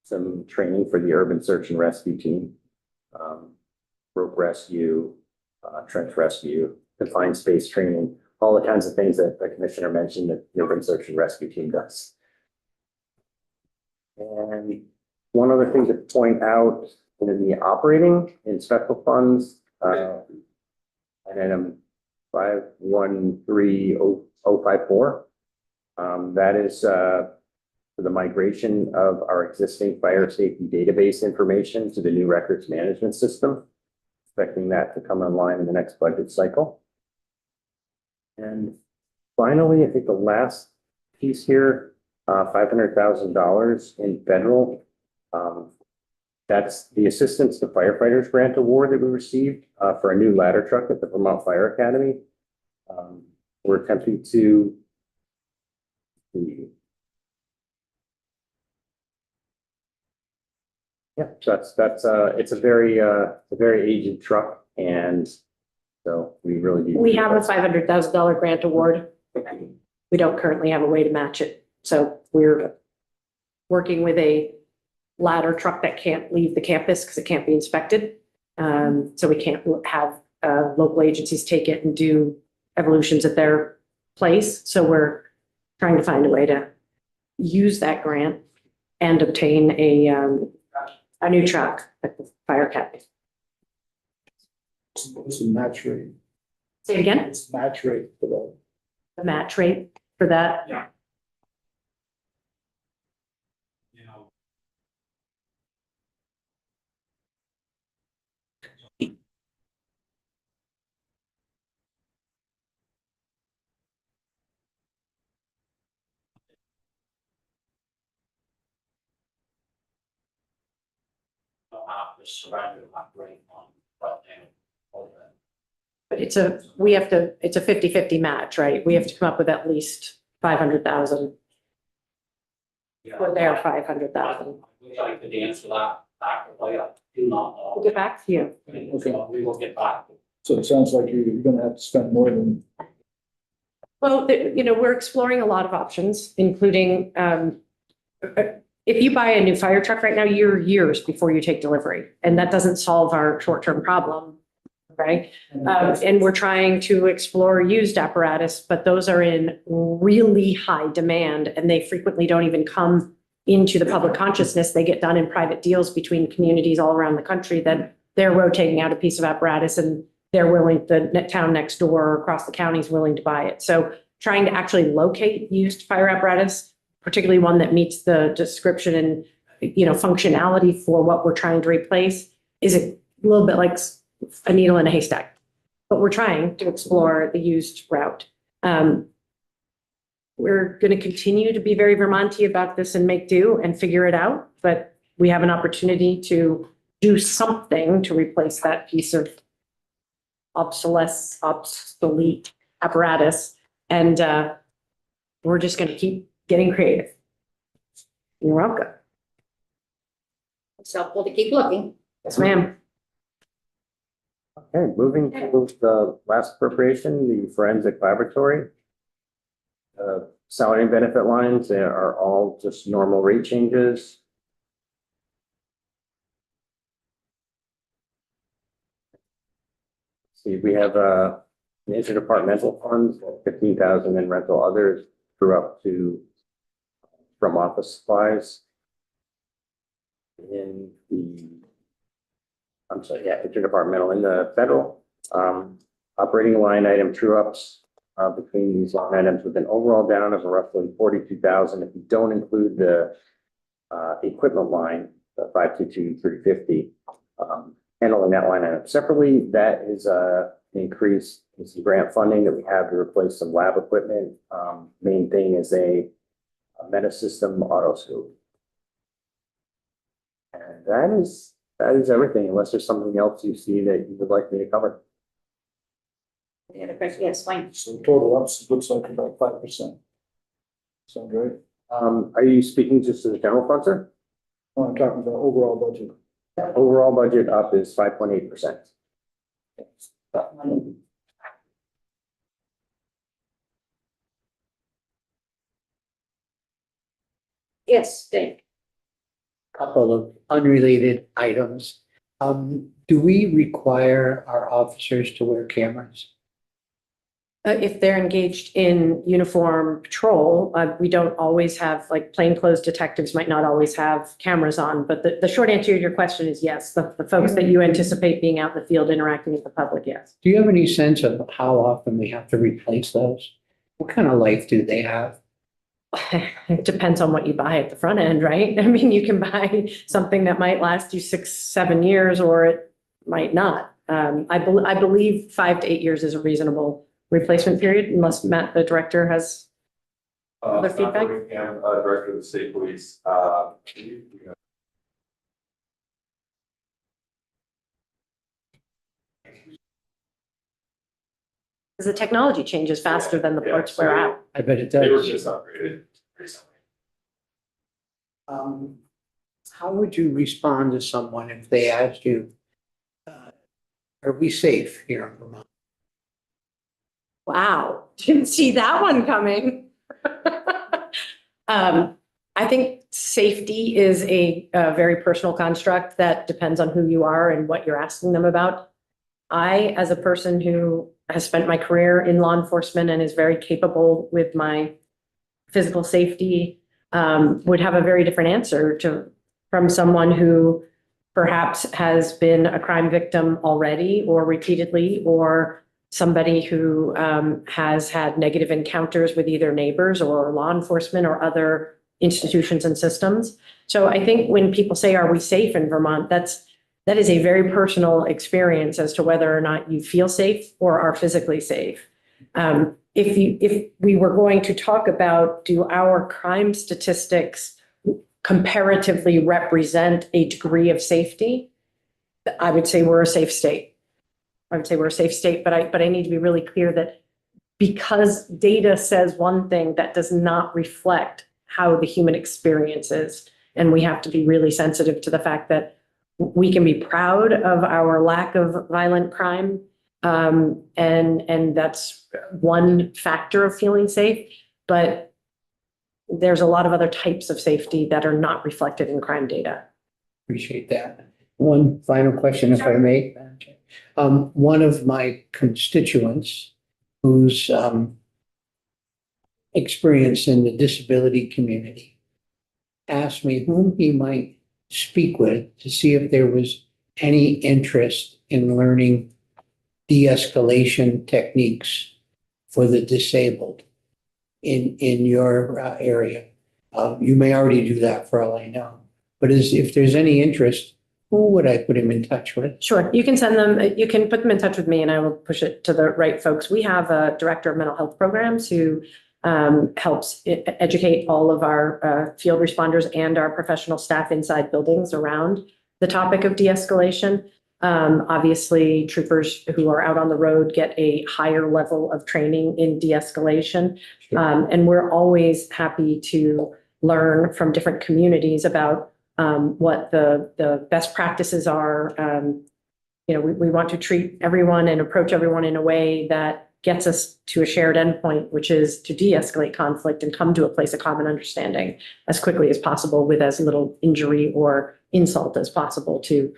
C: some training for the urban search and rescue team. Rope rescue, trench rescue, confined space training, all the kinds of things that the commissioner mentioned that the urban search and rescue team does. And one other thing to point out in the operating in special funds, and item 513054, that is for the migration of our existing fire safety database information to the new records management system. Expecting that to come online in the next budget cycle. And finally, I think the last piece here, $500,000 in federal. That's the Assistance to Firefighters Grant Award that we received for a new ladder truck at the Vermont Fire Academy. We're attempting to so it's a very aged truck, and so we really need.
B: We have a $500,000 grant award. We don't currently have a way to match it. So we're working with a ladder truck that can't leave the campus because it can't be inspected. So we can't have local agencies take it and do evolutions at their place. So we're trying to find a way to use that grant and obtain a new truck at the fire academy.
F: What's the match rate?
B: Say it again.
F: What's the match rate for that?
B: The match rate for that?
H: Yeah. You know. Surrounded operating on right now. All that.
B: But it's a 50-50 match, right? We have to come up with at least 500,000 for their 500,000.
H: I wish I could answer that accurately. I do not know.
B: We'll get back to you.
F: Okay.
H: We will get back.
F: So it sounds like you're gonna have to spend more than,
B: Well, we're exploring a lot of options, including, if you buy a new fire truck right now, you're years before you take delivery, and that doesn't solve our short-term problem, right? And we're trying to explore used apparatus, but those are in really high demand, and they frequently don't even come into the public consciousness. They get done in private deals between communities all around the country that they're rotating out a piece of apparatus and they're willing, the town next door or across the county is willing to buy it. So trying to actually locate used fire apparatus, particularly one that meets the description and, functionality for what we're trying to replace, is a little bit like a needle in a haystack. But we're trying to explore the used route. We're going to continue to be very Vermonty about this and make do and figure it out. But we have an opportunity to do something to replace that piece of obsolete apparatus. And we're just going to keep getting creative. You're welcome.
A: It's helpful to keep looking.
B: Yes, ma'am.
C: Okay, moving to the last appropriation, the forensic laboratory. Salary and benefit lines, they are all just normal rate changes. See, we have an interdepartmental funds, 15,000 in rental others, grew up to from office supplies. Interdepartmental in the federal operating line item true ups between these line items with an overall down of roughly 42,000. If you don't include the equipment line, the 522,350, handling that line item separately, that is an increase in some grant funding that we have to replace some lab equipment. Main thing is a Metasystem autoscope. And that is everything, unless there's something else you see that you would like me to cover.
A: The other question, yes, fine.
F: so total ups looks like about 5%. Sound right?
C: Are you speaking just to the general fund, sir?
F: No, I'm talking about overall budget.
C: Overall budget up is 5.8%.
A: Yes, Dave.
I: Couple of unrelated items. Do we require our officers to wear cameras?
B: If they're engaged in uniform patrol, we don't always have, like, plainclothes detectives might not always have cameras on, but the short answer to your question is yes. The folks that you anticipate being out in the field interacting with the public, yes.
I: Do you have any sense of how often we have to replace those? What kind of life do they have?
B: It depends on what you buy at the front end, right? I mean, you can buy something that might last you 6-7 years, or it might not. I believe 5 to 8 years is a reasonable replacement period, unless Matt, the director, has other feedback.
J: Director of the state police,
B: Because the technology changes faster than the parts wear out.
I: I bet it
J: they were
I: does.
J: just upgraded recently.
I: How would you respond to someone if they asked you, are we safe here in Vermont?
B: Wow, didn't see that one coming. I think safety is a very personal construct that depends on who you are and what you're asking them about. I, as a person who has spent my career in law enforcement and is very capable with my physical safety, would have a very different answer from someone who perhaps has been a crime victim already or repeatedly, or somebody who has had negative encounters with either neighbors or law enforcement or other institutions and systems. So I think when people say, are we safe in Vermont, that is a very personal experience as to whether or not you feel safe or are physically safe. If we were going to talk about, do our crime statistics comparatively represent a degree of safety, I would say we're a safe state. I would say we're a safe state, but I need to be really clear that because data says one thing, that does not reflect how the human experience is. And we have to be really sensitive to the fact that we can be proud of our lack of violent crime. And that's one factor of feeling safe, but there's a lot of other types of safety that are not reflected in crime data.
I: Appreciate that. One final question, if I may. One of my constituents who's experienced in the disability community asked me whom he might speak with to see if there was any interest in learning de-escalation techniques for the disabled in your area. You may already do that for all I know, but if there's any interest, who would I put him in touch with?
B: Sure, you can send them, you can put them in touch with me and I will push it to the right folks. We have a director of mental health programs who helps educate all of our field responders and our professional staff inside buildings around the topic of de-escalation. Obviously, troopers who are out on the road get a higher level of training in de-escalation. And we're always happy to learn from different communities about what the best practices are. We want to treat everyone and approach everyone in a way that gets us to a shared endpoint, which is to de-escalate conflict and come to a place of common understanding as quickly as possible with as little injury or insult as possible to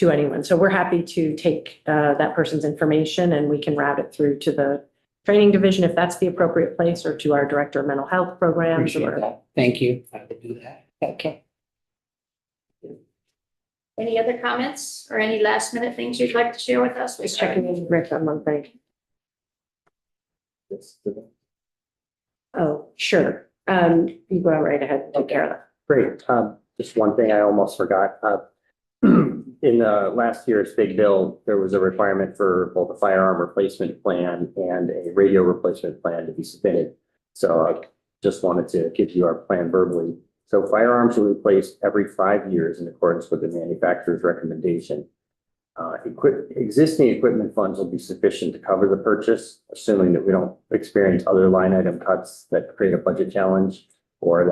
B: anyone. So we're happy to take that person's information and we can route it through to the training division if that's the appropriate place, or to our director of mental health programs.
I: Appreciate that. Thank you. I will do that.
B: Okay.
A: Any other comments or any last minute things you'd like to share with us?
B: Just checking in, Rick, on one thing. Oh, sure. You go right ahead and take care of that.
C: Great. Just one thing I almost forgot. In last year's big bill, there was a requirement for both a firearm replacement plan and a radio replacement plan to be submitted. So I just wanted to give you our plan verbally. So firearms are replaced every 5 years in accordance with the manufacturer's recommendation. Existing equipment funds will be sufficient to cover the purchase, assuming that we don't experience other line item cuts that create a budget challenge, or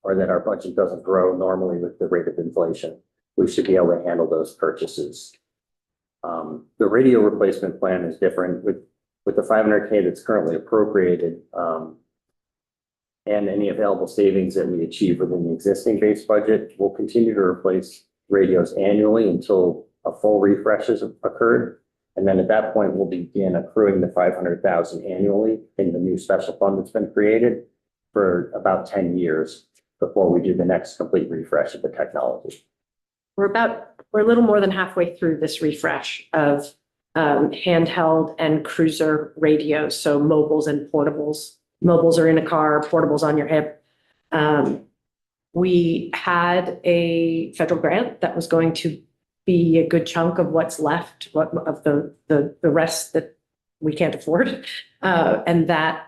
C: that our budget doesn't grow normally with the rate of inflation. We should be able to handle those purchases. The radio replacement plan is different with the $500K that's currently appropriated, and any available savings that we achieve within the existing base budget. We'll continue to replace radios annually until a full refresh has occurred. And then at that point, we'll begin accruing the $500,000 annually in the new special fund that's been created for about 10 years before we do the next complete refresh of the technology.
B: We're a little more than halfway through this refresh of handheld and cruiser radios. So mobiles and portables. Mobiles are in a car, portables on your hip. We had a federal grant that was going to be a good chunk of what's left, of the rest that we can't afford. And that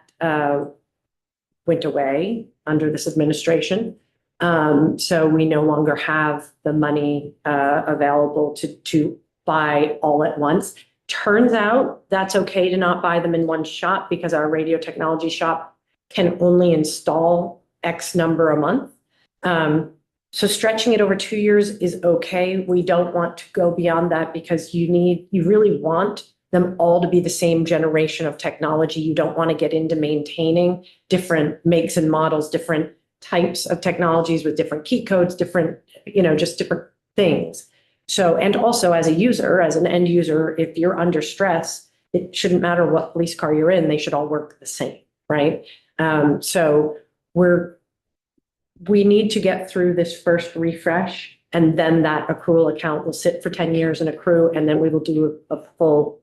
B: went away under this administration. So we no longer have the money available to buy all at once. Turns out that's okay to not buy them in one shot because our radio technology shop can only install X number a month. So stretching it over 2 years is okay. We don't want to go beyond that because you really want them all to be the same generation of technology. You don't want to get into maintaining different makes and models, different types of technologies with different key codes, different, just different things. So, and also as a user, as an end user, if you're under stress, it shouldn't matter what police car you're in, they should all work the same, right? So we need to get through this first refresh And then that accrual account will sit for 10 years and accrue, and then we will do a full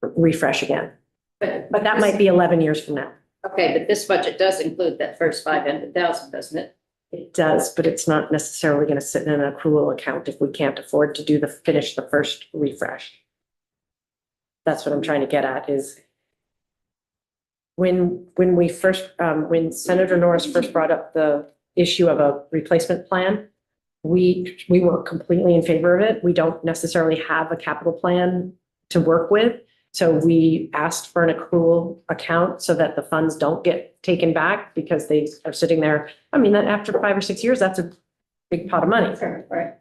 B: refresh again. But that might be 11 years from now.
A: Okay, but this budget does include that first 500,000, doesn't it?
B: It does, but it's not necessarily going to sit in an accrual account if we can't afford to finish the first refresh. That's what I'm trying to get at is when Senator Norris first brought up the issue of a replacement plan, we were completely in favor of it. We don't necessarily have a capital plan to work with. So we asked for an accrual account so that the funds don't get taken back because they are sitting there. I mean, that after 5 or 6 years, that's a big pot of money.
A: Right.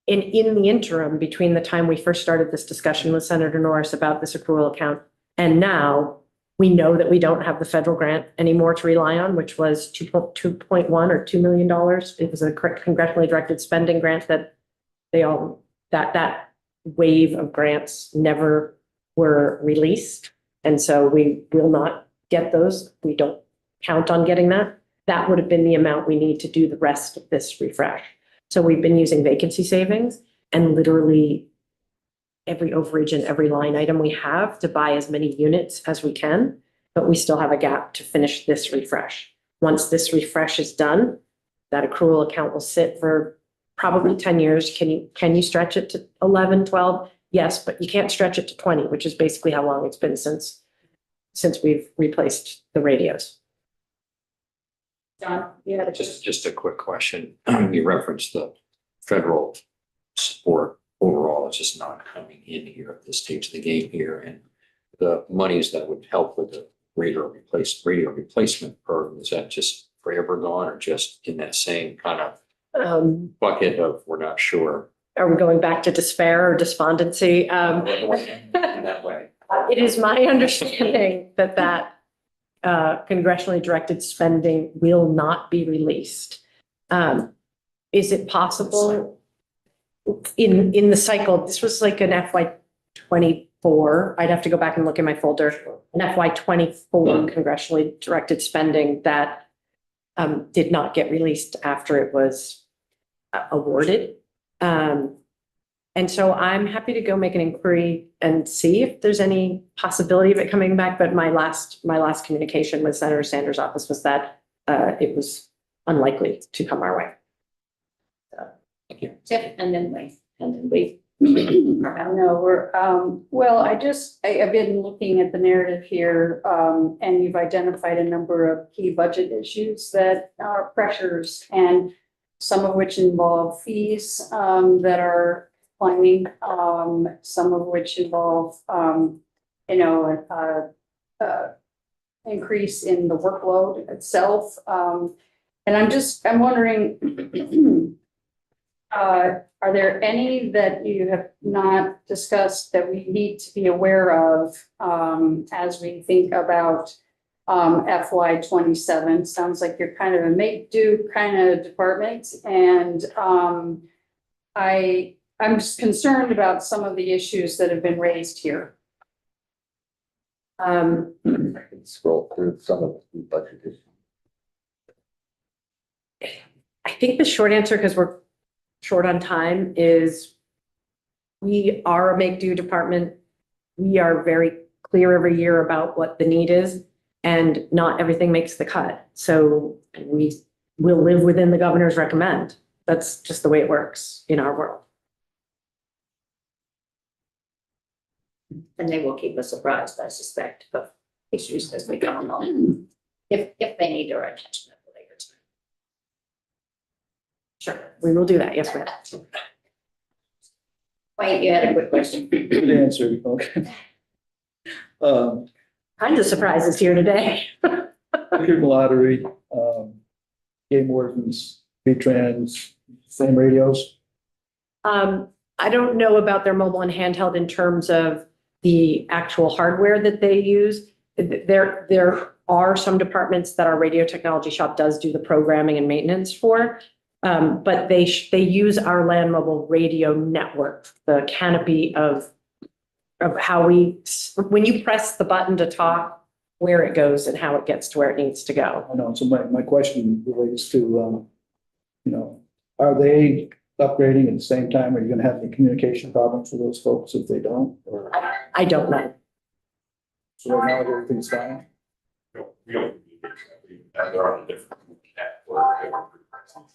B: In the interim, between the time we first started this discussion with Senator Norris about this accrual account, and now we know that we don't have the federal grant anymore to rely on, which was 2.1 or $2 million. It was a congressionally directed spending grant that that wave of grants never were released. And so we will not get those. We don't count on getting that. That would have been the amount we need to do the rest of this refresh. So we've been using vacancy savings and literally every overage and every line item we have to buy as many units as we can, but we still have a gap to finish this refresh. Once this refresh is done, that accrual account will sit for probably 10 years. Can you stretch it to 11, 12? Yes, but you can't stretch it to 20, which is basically how long it's been since we've replaced the radios.
A: John, you had a
K: Just a quick question. You referenced the federal support overall, it's just not coming in here at this stage of the game here. And the monies that would help with the radio replacement program, is that just forever gone or just in that same kind of bucket of we're not sure?
B: Are we going back to despair or despondency?
K: In that way.
B: It is my understanding that congressionally directed spending will not be released. Is it possible in the cycle? This was like an FY24. I'd have to go back and look in my folder. An FY24 congressionally directed spending that did not get released after it was awarded. And so I'm happy to go make an inquiry and see if there's any possibility of it coming back. But my last communication with Senator Sanders' office was that it was unlikely to come our way.
K: Thank you.
A: tip and then we.
D: I don't know, I've been looking at the narrative here, and you've identified a number of key budget issues that are pressures, and some of which involve fees, that are climbing, some of which involve, increase in the workload itself. And I'm wondering, are there any that you have not discussed that we need to be aware of as we think about FY27? Sounds like you're kind of a make-do kind of department, and I'm just concerned about some of the issues that have been raised here.
J: I can scroll through some of the budget issues.
B: I think the short answer, because we're short on time, is we are a make-do department. We are very clear every year about what the need is, and not everything makes the cut. So we will live within the governor's recommend. That's just the way it works in our world.
A: And they will keep us surprised, I suspect, of issues as we go along, if they need our attention at a later time.
B: Sure, we will do that. Yes, ma'am.
A: Wait, you had a quick question.
F: Good answer, okay.
B: Kinds of surprises here today.
F: Computer lottery, game wardens, V-Trans, same radios.
B: I don't know about their mobile and handheld in terms of the actual hardware that they use. There are some departments that our radio technology shop does do the programming and maintenance for, but they use our land mobile radio network, the canopy of how when you press the button to talk, where it goes and how it gets to where it needs to go.
F: I know, so my question relates to, Are they upgrading at the same time? Are you gonna have any communication problems with those folks if they don't? Or,
B: I don't know.
F: so right now everything's fine?
J: We don't. They're on a different network.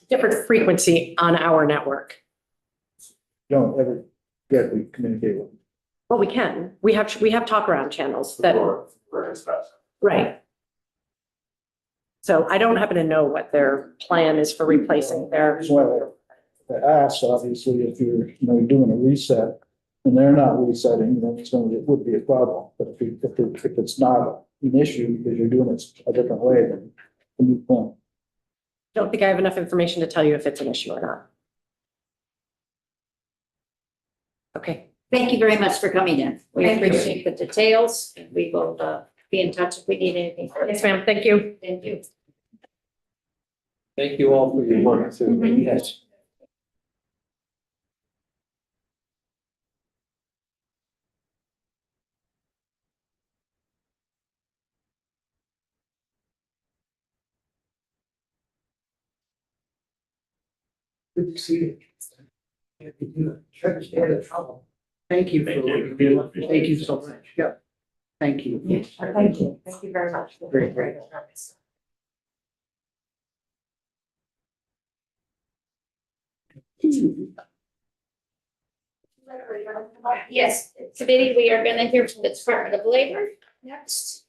B: Different frequency on our network.
F: You don't ever directly communicate with them?
B: Well, we can. We have talk around channels that, right. So I don't happen to know what their plan is for replacing their,
F: Reason why I asked, obviously, if you're, doing a reset and they're not resetting, then it would be a problem. But if it's not an issue because you're doing it a different way, then the new point.
B: don't think I have enough information to tell you if it's an issue or not. Okay.
A: Thank you very much for coming in. We appreciate the details, and we will be in touch if we need anything further.
B: Yes, ma'am. Thank you.
A: Thank you.
E: Thank you all for your work too.
A: Mhm.
E: Yes.
I: Good to see you. Try to stay out of trouble. Thank you for what you're doing. Thank you so much. Yep. Thank you.
B: Thank you. Thank you very much.
I: Great, great.
A: Yes, committee, we are gonna hear from the Department of Labor next.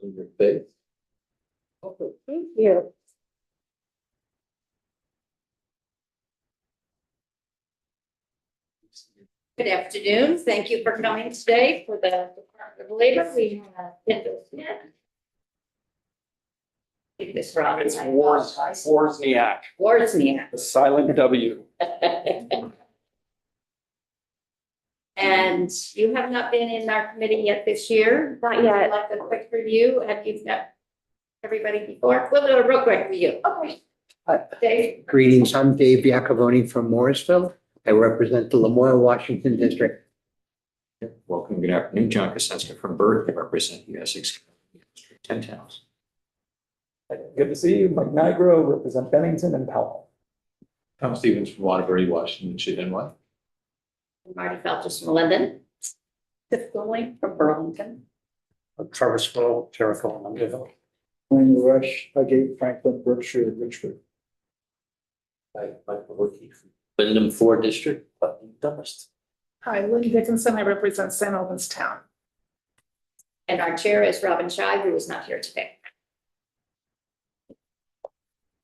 E: In your face.
B: Thank you.
A: Good afternoon. Thank you for coming today for the Department of Labor. We have Kendall Smith. Take this wrong.
L: It's
A: I apologize.
L: Wozniak,
A: Wozniak.
L: the silent W.
A: And you have not been in our committee yet this year.
B: Not yet.
A: Like a quick review. Have you met everybody before? We'll do a real quick review. Okay. Dave?
I: Greetings, I'm Dave Giacovoni from Morrisville. I represent the Lemoore, Washington District.
K: Welcome, good afternoon, John Kosenska from Burt, I represent the Essex 10 towns.
L: Good to see you. Mike Nigro, represent Bennington and Powell.
K: Tom Stevens from Waterbury, Washington, Chidinway.
A: Marty Feltus from Linden. Tiff Goulding from Burlington.
L: Travis Will, Jericho, and Underhill.
F: Wayne Rush, Highgate, Franklin, Berkshire, Richford.
E: Michael Rookie from Wyndham 4 District, Putnam Dumbarton.
M: Hi, Lynn Dickinson. I represent St. Albans Town.
A: And our chair is Robin Shy, who is not here today.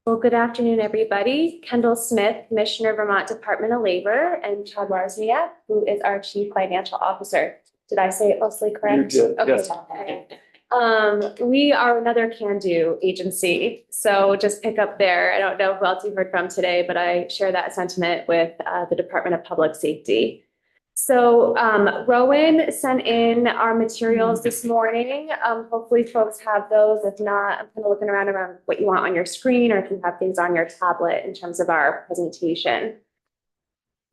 N: Well, good afternoon, everybody. Kendall Smith, Commissioner, Vermont Department of Labor, and Chad Wozniak, who is our Chief Financial Officer. Did I say it mostly correct?
L: You did,
N: Okay.
L: yes.
N: We are another can-do agency, so just pick up there. I don't know who else you've heard from today, but I share that sentiment with the Department of Public Safety. So Rowan sent in our materials this morning. Hopefully folks have those. If not, I'm kind of looking around what you want on your screen or if you have things on your tablet in terms of our presentation.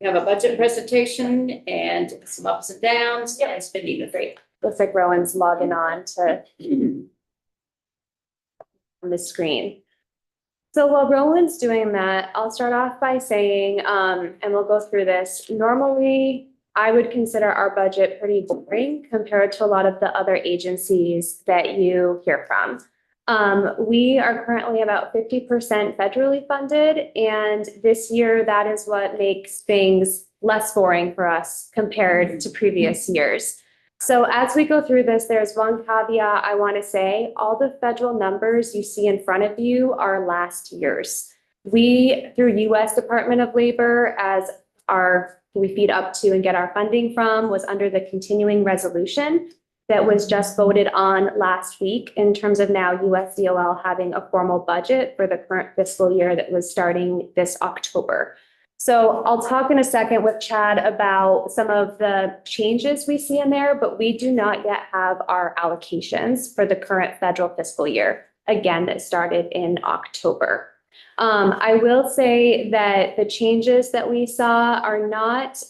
A: We have a budget presentation and some ups and downs and spending authority.
N: Looks like Rowan's logging on to on the screen. So while Rowan's doing that, I'll start off by saying, and we'll go through this. Normally, I would consider our budget pretty boring compared to a lot of the other agencies that you hear from. We are currently about 50% federally funded, and this year that is what makes things less boring for us compared to previous years. So as we go through this, there's one caveat I want to say. All the federal numbers you see in front of you are last year's. We, through U.S. Department of Labor, as we feed up to and get our funding from, was under the continuing resolution that was just voted on last week in terms of now USDOL having a formal budget for the current fiscal year that was starting this October. So I'll talk in a second with Chad about some of the changes we see in there, but we do not yet have our allocations for the current federal fiscal year. Again, that started in October. I will say that the changes that we saw are not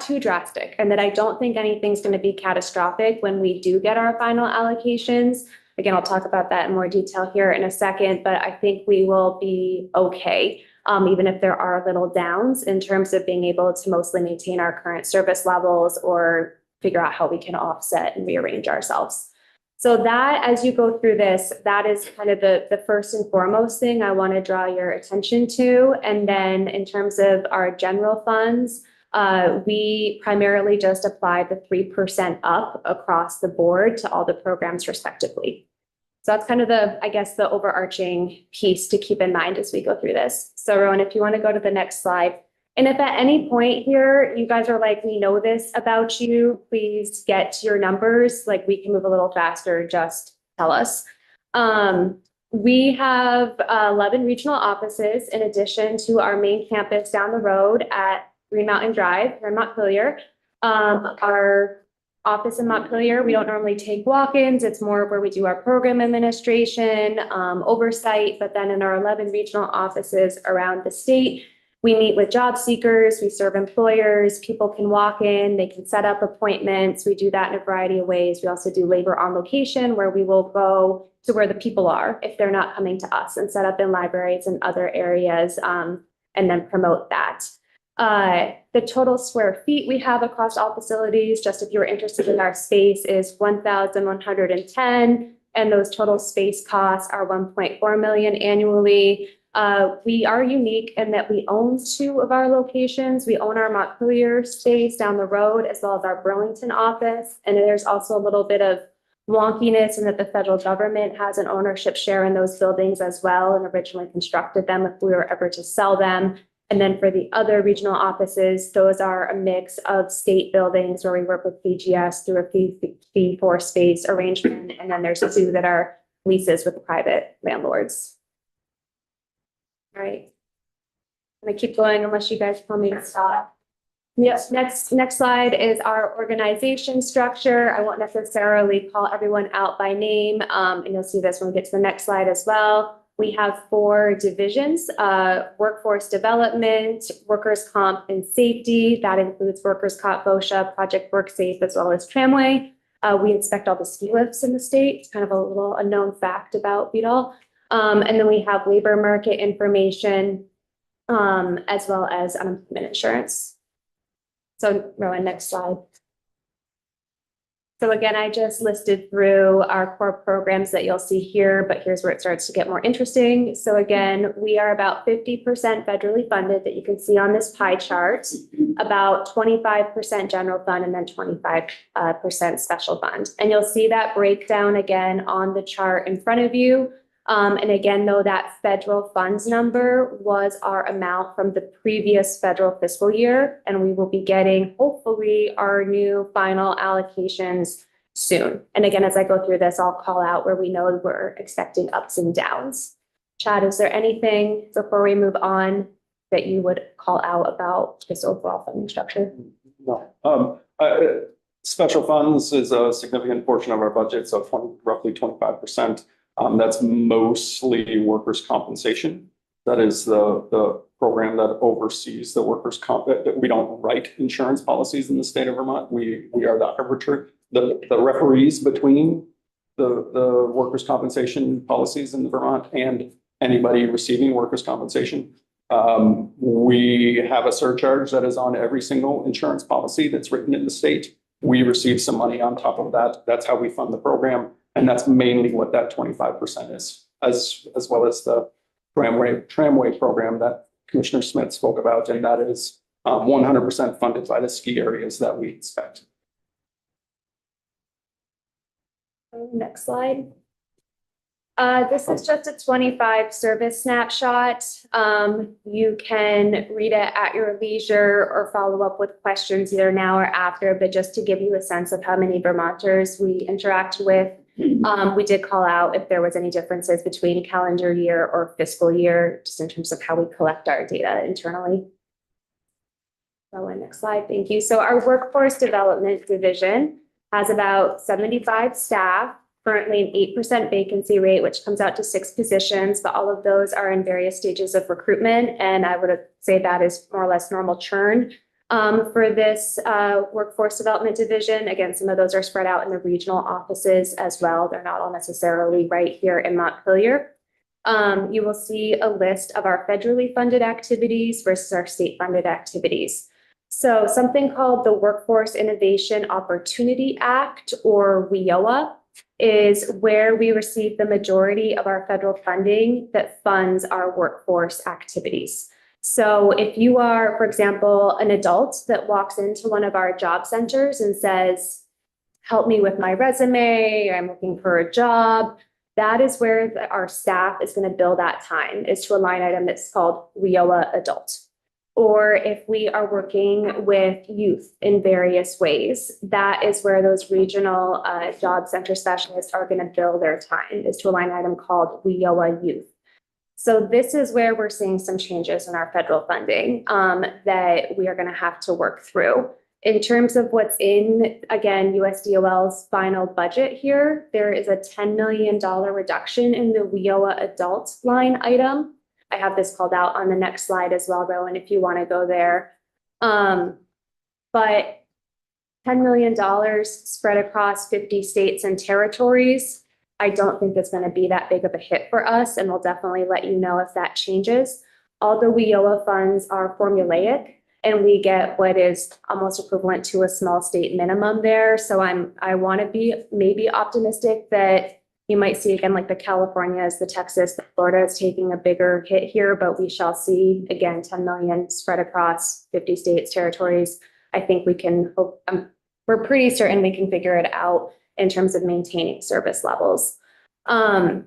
N: too drastic, and that I don't think anything's going to be catastrophic when we do get our final allocations. Again, I'll talk about that in more detail here in a second, but I think we will be okay. Even if there are little downs in terms of being able to mostly maintain our current service levels or figure out how we can offset and rearrange ourselves. So that, as you go through this, that is kind of the first and foremost thing I want to draw your attention to. And then in terms of our general funds, we primarily just applied the 3% up across the board to all the programs respectively. So that's kind of I guess, the overarching piece to keep in mind as we go through this. So Rowan, if you want to go to the next slide. And if at any point here, you guys are like, we know this about you, please get to your numbers. Like, we can move a little faster, just tell us. We have 11 regional offices in addition to our main campus down the road at Green Mountain Drive here in Montpelier. Our office in Montpelier, we don't normally take walk-ins. It's more where we do our program administration, oversight, but then in our 11 regional offices around the state, we meet with job seekers, we serve employers, people can walk in, they can set up appointments. We do that in a variety of ways. We also do labor on location, where we will go to where the people are if they're not coming to us, and set up in libraries and other areas, and then promote that. The total square feet we have across all facilities, just if you're interested in our space, is 1,110, and those total space costs are 1.4 million annually. We are unique in that we own 2 of our locations. We own our Montpelier space down the road, as well as our Burlington office. And there's also a little bit of wonkiness in that the federal government has an ownership share in those buildings as well, and originally constructed them if we were ever to sell them. And then for the other regional offices, those are a mix of state buildings where we work with BGS through a fee for space arrangement. And then there's 2 that are leases with private landlords. All right. I'm gonna keep going unless you guys tell me to stop. Yes, next slide is our organization structure. I won't necessarily call everyone out by name, and you'll see this when we get to the next slide as well. We have 4 divisions: workforce development, workers' comp and safety. That includes workers' comp, VOSHA, Project WorkSafe, as well as Tramway. We inspect all the ski lifts in the state. It's kind of a little unknown fact about VDOL. And then we have labor market information, as well as unemployment insurance. So Rowan, next slide. So again, I just listed through our core programs that you'll see here, but here's where it starts to get more interesting. So again, we are about 50% federally funded, that you can see on this pie chart, about 25% general fund, and then 25% special fund. And you'll see that breakdown again on the chart in front of you. And again, though, that federal funds number was our amount from the previous federal fiscal year, and we will be getting, hopefully, our new final allocations soon. And again, as I go through this, I'll call out where we know we're expecting ups and downs. Chad, is there anything before we move on that you would call out about this overall funding structure?
L: No. Special funds is a significant portion of our budget, so roughly 25%. That's mostly workers' compensation. That is the program that oversees the workers' comp. We don't write insurance policies in the state of Vermont. We are the arbiter, the referees between the workers' compensation policies in Vermont and anybody receiving workers' compensation. We have a surcharge that is on every single insurance policy that's written in the state. We receive some money on top of that. That's how we fund the program. And that's mainly what that 25% is, as well as the tramway program that Commissioner Smith spoke about. And that is 100% funded by the ski areas that we inspect.
N: Next slide. This is just a 25 service snapshot. You can read it at your leisure or follow up with questions either now or after, but just to give you a sense of how many Vermonters we interact with. We did call out if there was any differences between calendar year or fiscal year, just in terms of how we collect our data internally. Next slide, thank you. So our workforce development division has about 75 staff, currently an 8% vacancy rate, which comes out to 6 positions, but all of those are in various stages of recruitment. And I would say that is more or less normal churn. For this workforce development division, again, some of those are spread out in the regional offices as well. They're not all necessarily right here in Montpelier. You will see a list of our federally funded activities versus our state funded activities. So something called the Workforce Innovation Opportunity Act, or WIOA, is where we receive the majority of our federal funding that funds our workforce activities. So if you are, for example, an adult that walks into one of our job centers and says, help me with my resume, I'm looking for a job, that is where our staff is going to bill that time, is to a line item that's called WIOA Adult. Or if we are working with youth in various ways, that is where those regional job center specialists are going to bill their time, is to a line item called WIOA Youth. So this is where we're seeing some changes in our federal funding that we are going to have to work through. In terms of what's in, again, USDOL's final budget here, there is a $10 million reduction in the WIOA adult line item. I have this called out on the next slide as well, Rowan, if you want to go there. But $10 million spread across 50 states and territories, I don't think it's going to be that big of a hit for us, and we'll definitely let you know if that changes. All the WIOA funds are formulaic, and we get what is almost equivalent to a small state minimum there. So I want to be maybe optimistic that you might see again, like the Californias, the Texas, the Florida is taking a bigger hit here, but we shall see again, 10 million spread across 50 states, territories. I think we can hope, we're pretty certain we can figure it out in terms of maintaining service levels. Where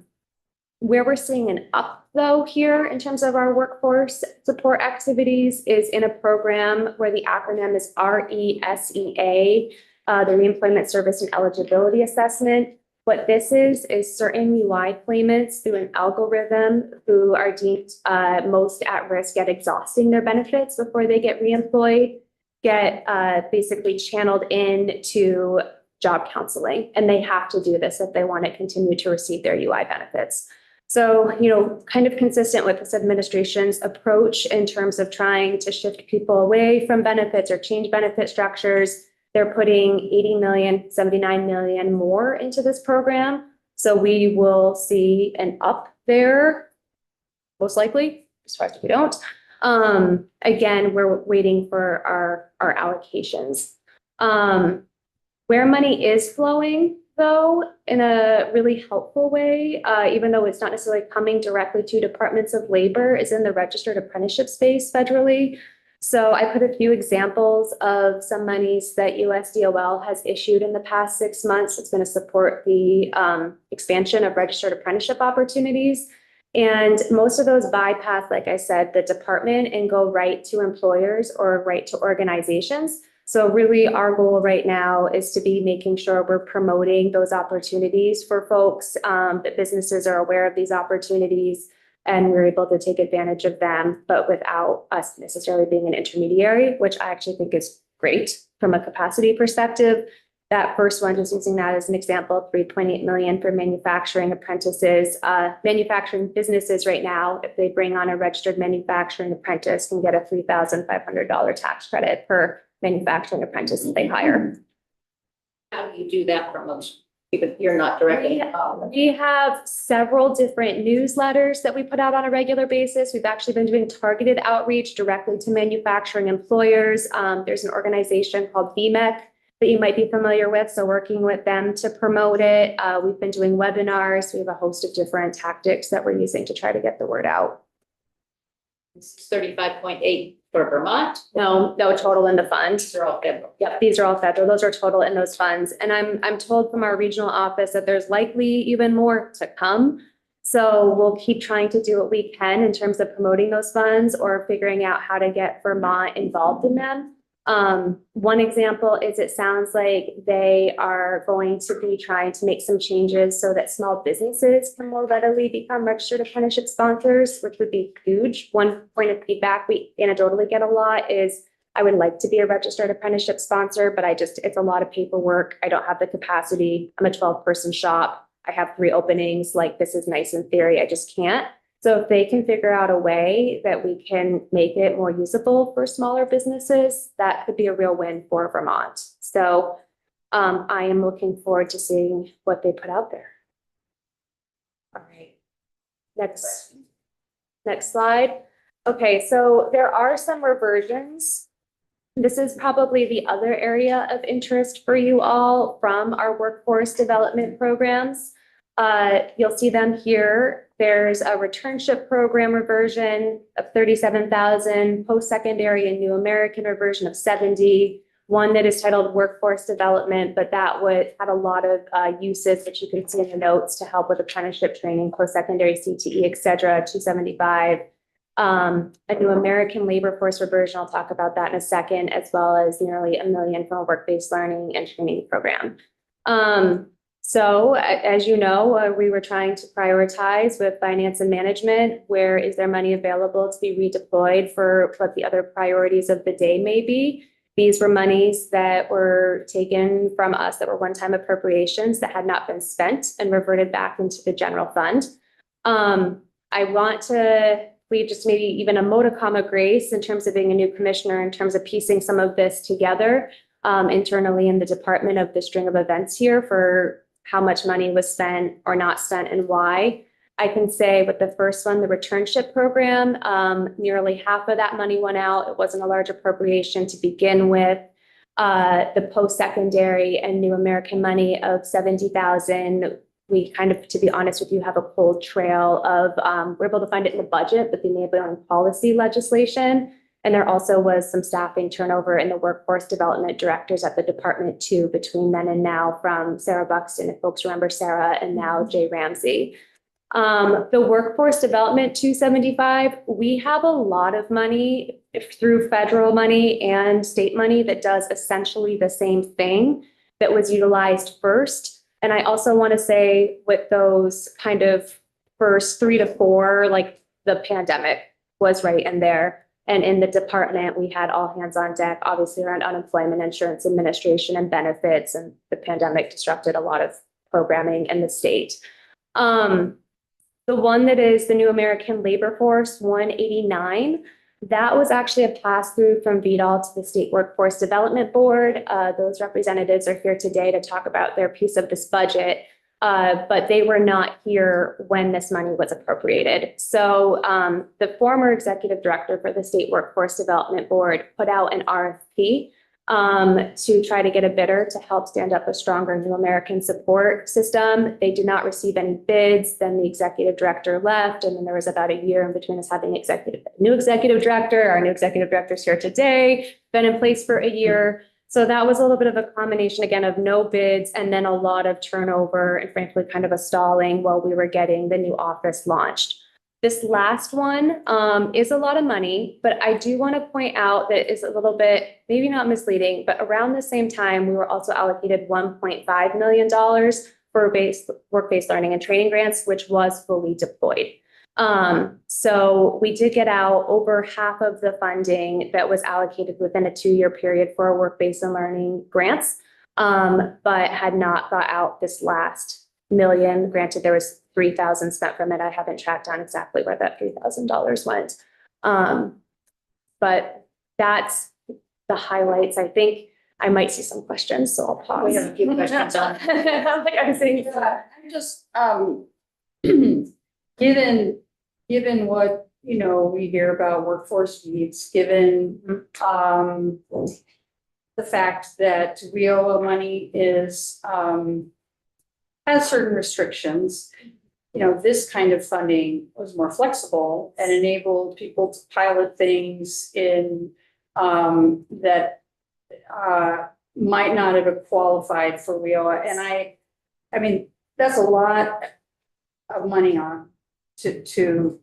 N: we're seeing an up though here in terms of our workforce support activities is in a program where the acronym is RESEA, the Reemployment Service and Eligibility Assessment. What this is certain UI claimants through an algorithm who are deemed most at risk at exhausting their benefits before they get reemployed, get basically channeled into job counseling. And they have to do this if they want to continue to receive their UI benefits. So, you know, kind of consistent with this administration's approach in terms of trying to shift people away from benefits or change benefit structures. They're putting 80 million, 79 million more into this program. So we will see an up there, most likely, as far as we don't. Again, we're waiting for our allocations. Where money is flowing, though, in a really helpful way, even though it's not necessarily coming directly to departments of labor, is in the registered apprenticeship space federally. So I put a few examples of some monies that USDOL has issued in the past 6 months. It's going to support the expansion of registered apprenticeship opportunities. And most of those bypass, like I said, the department and go right to employers or right to organizations. So really our goal right now is to be making sure we're promoting those opportunities for folks, that businesses are aware of these opportunities and we're able to take advantage of them, but without us necessarily being an intermediary, which I actually think is great from a capacity perspective. That first one, just using that as an example, 3.8 million for manufacturing apprentices. Manufacturing businesses right now, if they bring on a registered manufacturing apprentice, can get a $3,500 tax credit per manufacturing apprentice that they hire.
A: How do you do that promotion? Because you're not directly involved.
N: We have several different newsletters that we put out on a regular basis. We've actually been doing targeted outreach directly to manufacturing employers. There's an organization called BMEC that you might be familiar with, so working with them to promote it. We've been doing webinars. We have a host of different tactics that we're using to try to get the word out.
A: It's 35.8 for Vermont.
N: No, total in the fund.
A: These are all federal.
N: Yep, these are all federal. Those are total in those funds. And I'm told from our regional office that there's likely even more to come. So we'll keep trying to do what we can in terms of promoting those funds or figuring out how to get Vermont involved in them. One example is it sounds like they are going to be trying to make some changes so that small businesses can more readily become registered apprenticeship sponsors, which would be huge. One point of feedback we anecdotally get a lot is I would like to be a registered apprenticeship sponsor, but it's a lot of paperwork. I don't have the capacity. I'm a 12-person shop. I have 3 openings. Like, this is nice in theory. I just can't. So if they can figure out a way that we can make it more usable for smaller businesses, that could be a real win for Vermont. So I am looking forward to seeing what they put out there. All right. Next slide. Okay, so there are some reversions. This is probably the other area of interest for you all from our workforce development programs. You'll see them here. There's a returnship program reversion of 37,000, post-secondary and New American reversion of 70, one that is titled workforce development, but that would have a lot of uses that you can see in the notes to help with apprenticeship training, post-secondary CTE, et cetera, 275. A New American labor force reversion, I'll talk about that in a second, as well as nearly $1 million from a work-based learning and training program. So as you know, we were trying to prioritize with finance and management, where is there money available to be redeployed for what the other priorities of the day may be. These were monies that were taken from us that were one-time appropriations that had not been spent and reverted back into the general fund. I want to leave just maybe even a modicum of grace in terms of being a new commissioner, in terms of piecing some of this together internally in the department of the string of events here for how much money was spent or not spent and why. I can say with the first one, the returnship program, nearly half of that money went out. It wasn't a large appropriation to begin with. The post-secondary and New American money of 70,000. We kind of, to be honest with you, have a cold trail of, we're able to find it in the budget, but the enabling policy legislation. And there also was some staffing turnover in the workforce development directors at the department too, between then and now, from Sarah Buxton, if folks remember Sarah, and now Jay Ramsey. The workforce development 275, we have a lot of money through federal money and state money that does essentially the same thing that was utilized first. And I also want to say with those kind of first 3 to 4, like the pandemic was right in there. And in the department, we had all hands on deck, obviously around unemployment insurance administration and benefits, and the pandemic disrupted a lot of programming in the state. The one that is the New American Labor Force 189, that was actually a pass-through from VDOL to the State Workforce Development Board. Those representatives are here today to talk about their piece of this budget, but they were not here when this money was appropriated. So the former executive director for the State Workforce Development Board put out an RFP to try to get a bidder to help stand up a stronger New American support system. They did not receive any bids. Then the executive director left, and then there was about a year in between us having new executive director. Our new executive director is here today, been in place for a year. So that was a little bit of a combination, again, of no bids and then a lot of turnover and frankly kind of a stalling while we were getting the new office launched. This last one is a lot of money, but I do want to point out that is a little bit, maybe not misleading, but around the same time, we were also allocated $1.5 million for work-based learning and training grants, which was fully deployed. So we did get out over half of the funding that was allocated within a 2-year period for our work-based and learning grants, but had not got out this last million. Granted, there was 3,000 spent from it. I haven't tracked down exactly where that $3,000 went. But that's the highlights. I think I might see some questions, so I'll pause.
A: We have a few questions on.
N: Like I was saying.
D: I'm just, given what, we hear about workforce needs, given, the fact that WIOA money has certain restrictions, this kind of funding was more flexible and enabled people to pilot things in, that, might not have qualified for WIOA. And I mean, that's a lot of money on to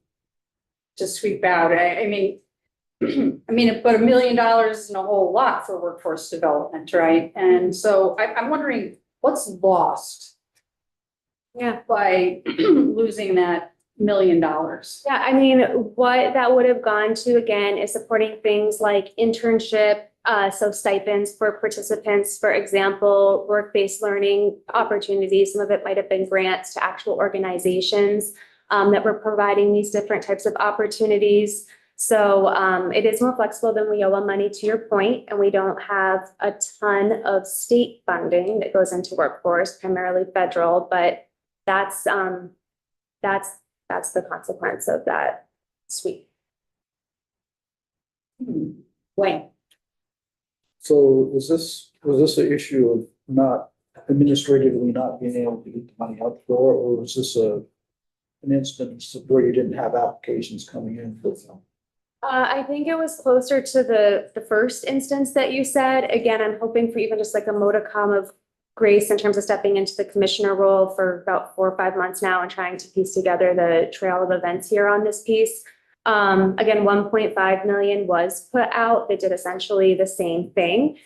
D: sweep out. I mean, but $1 million isn't a whole lot for workforce development, right? And so I'm wondering what's lost by losing that, million.
N: Yeah, I mean, what that would have gone to, again, is supporting things like internship, so stipends for participants, for example, work-based learning opportunities. Some of it might have been grants to actual organizations that were providing these different types of opportunities. So it is more flexible than WIOA money, to your point, and we don't have a ton of state funding that goes into workforce, primarily federal, but that's the consequence of that sweep.
A: Wayne?
F: So was this an issue of not administratively not being able to get the money out the door, or was this an instance where you didn't have applications coming in for them?
N: I think it was closer to the first instance that you said. Again, I'm hoping for even just like a modicum of grace in terms of stepping into the commissioner role for about 4 or 5 months now and trying to piece together the trail of events here on this piece. Again, 1.5 million was put out. They did essentially the same thing.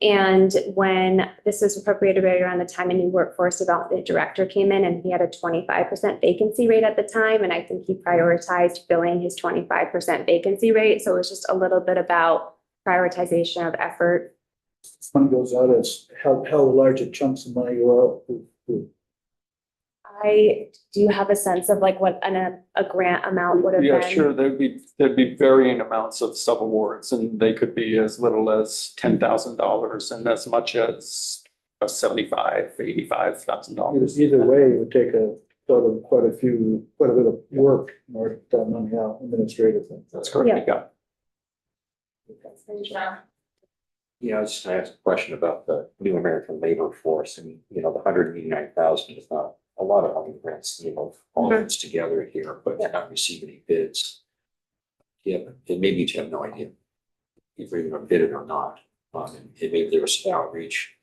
N: And when this was appropriated right around the time a new workforce development director came in, and he had a 25% vacancy rate at the time. And I think he prioritized filling his 25% vacancy rate. So it was just a little bit about prioritization of effort.
F: Money goes out as how large a chunks of money go out?
N: Do you have a sense of like what a grant amount would have been?
L: Yeah, sure. There'd be varying amounts of sub awards, and they could be as little as $10,000 and as much as $85,000.
F: Either way, it would take quite a bit of work in order to get that money out administratively.
L: That's correct.
N: Yeah.
K: Yeah, I was just gonna ask a question about the new American labor force, and, the 189,000 is not a lot of money, grand scheme of all of it's together here, but not receive any bids. Yeah, and maybe you have no idea if you're gonna bid it or not. And maybe there was some outreach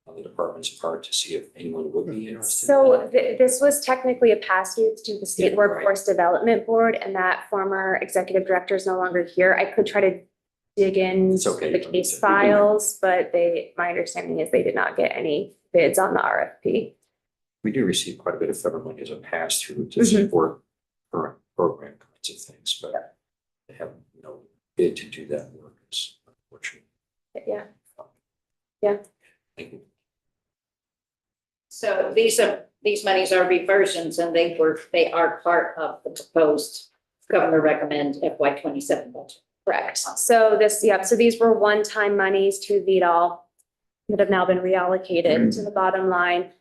K: on the department's part to see if anyone would be interested.
N: So this was technically a pass-through to the State
K: Yeah, right.
N: Workforce Development Board, and that former executive director is no longer here. I could try to dig in
K: It's okay.
N: the case files, but my understanding is they did not get any bids on the RFP.
K: We do receive quite a bit of federal money as a pass-through to support current program kinds of things, but they have no bid to do that work. It's unfortunate.
N: Yeah.
K: Thank you.
A: So these monies are reversions, and they are part of the proposed governor recommend FY 27 budget.
N: Correct. So so these were one-time monies to VDOL that have now been reallocated to the bottom line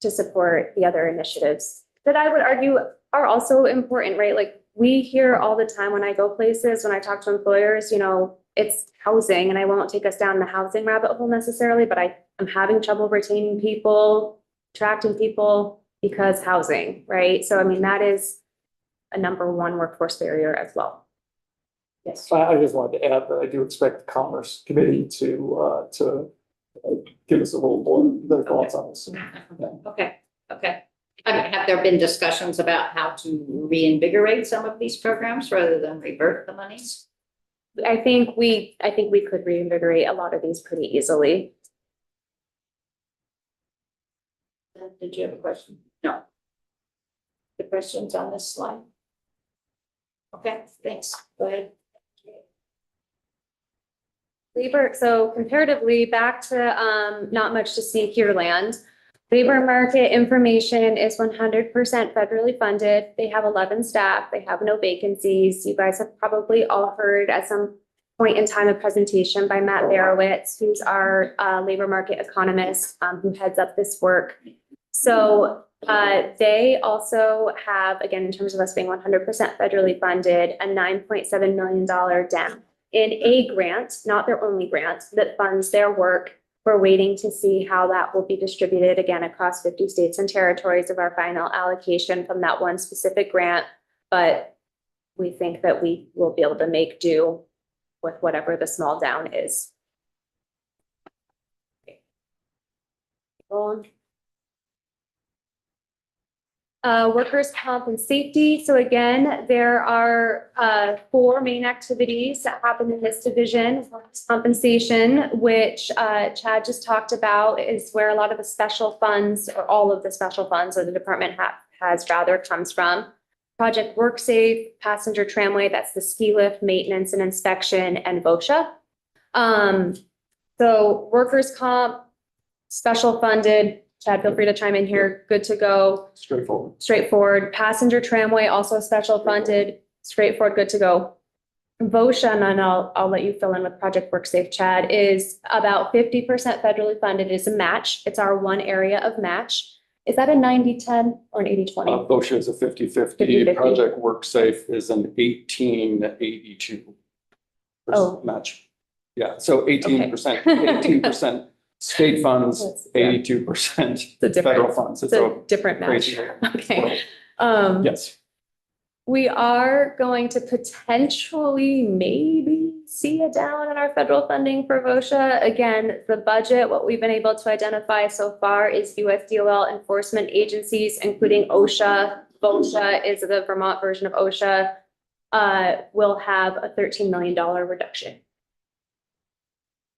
N: to support the other initiatives that I would argue are also important, right? Like we hear all the time when I go places, when I talk to employers, it's housing, and I won't take us down the housing rabbit hole necessarily, but I'm having trouble retaining people, attracting people because housing, right? So, I mean, that is a number one workforce barrier as well. Yes.
L: I just wanted to add that I do expect the Commerce Committee to give us a little more their thoughts on this.
A: Okay. Have there been discussions about how to reinvigorate some of these programs rather than revert the monies?
N: I think we could reinvigorate a lot of these pretty easily.
A: Did you have a question? No. The questions on this slide? Okay, thanks. Go ahead.
N: Labor, so comparatively back to not much to see here land. Labor market information is 100% federally funded. They have 11 staff. They have no vacancies. You guys have probably all heard at some point in time a presentation by Matt Barowitz, who's our labor market economist who heads up this work. So they also have, again, in terms of us being 100% federally funded, a $9.7 million DEM in a grant, not their only grant, that funds their work. We're waiting to see how that will be distributed again across 50 states and territories of our final allocation from that one specific grant. But we think that we will be able to make do with whatever the small down is. Workers' comp and safety. So again, there are 4 main activities that happen in this division. Workers' compensation, which Chad just talked about, is where a lot of the special funds, or all of the special funds of the department has rather comes from. Project WorkSafe, passenger tramway, that's the ski lift, maintenance and inspection, and VOSHA. So workers' comp, special funded, Chad, feel free to chime in here, good to go. Straightforward. Passenger tramway, also special funded, straightforward, good to go. VOSHA, and then I'll let you fill in with Project WorkSafe, Chad, is about 50% federally funded. It's a match. It's our one area of match. Is that a 90-10 or an 80-20?
L: BOSHA is a 50-50.
N: 50-50.
L: Project WorkSafe is an 18-82
N: Oh.
L: match. Yeah, so 18%, state funds, 82%
N: It's a different,
L: federal funds.
N: it's a different match.
L: crazy.
N: Okay.
L: Yes.
N: We are going to potentially maybe see it down in our federal funding for VOSHA. Again, the budget, what we've been able to identify so far is USDOL enforcement agencies, including OSHA. VOSHA is the Vermont version of OSHA, will have a $13 million reduction.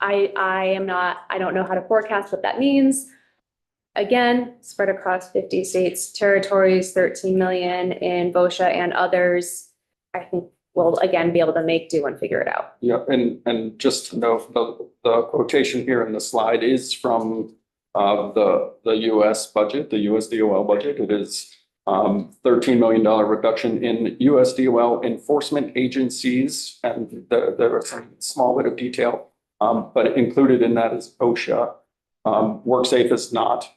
N: I don't know how to forecast what that means. Again, spread across 50 states, territories, 13 million in VOSHA and others. I think we'll again be able to make do and figure it out.
L: Yeah, and just to note, the quotation here in the slide is from the US budget, the USDOL budget. It is $13 million reduction in USDOL enforcement agencies, and there are some small bit of detail, but included in that is OSHA. WorkSafe is not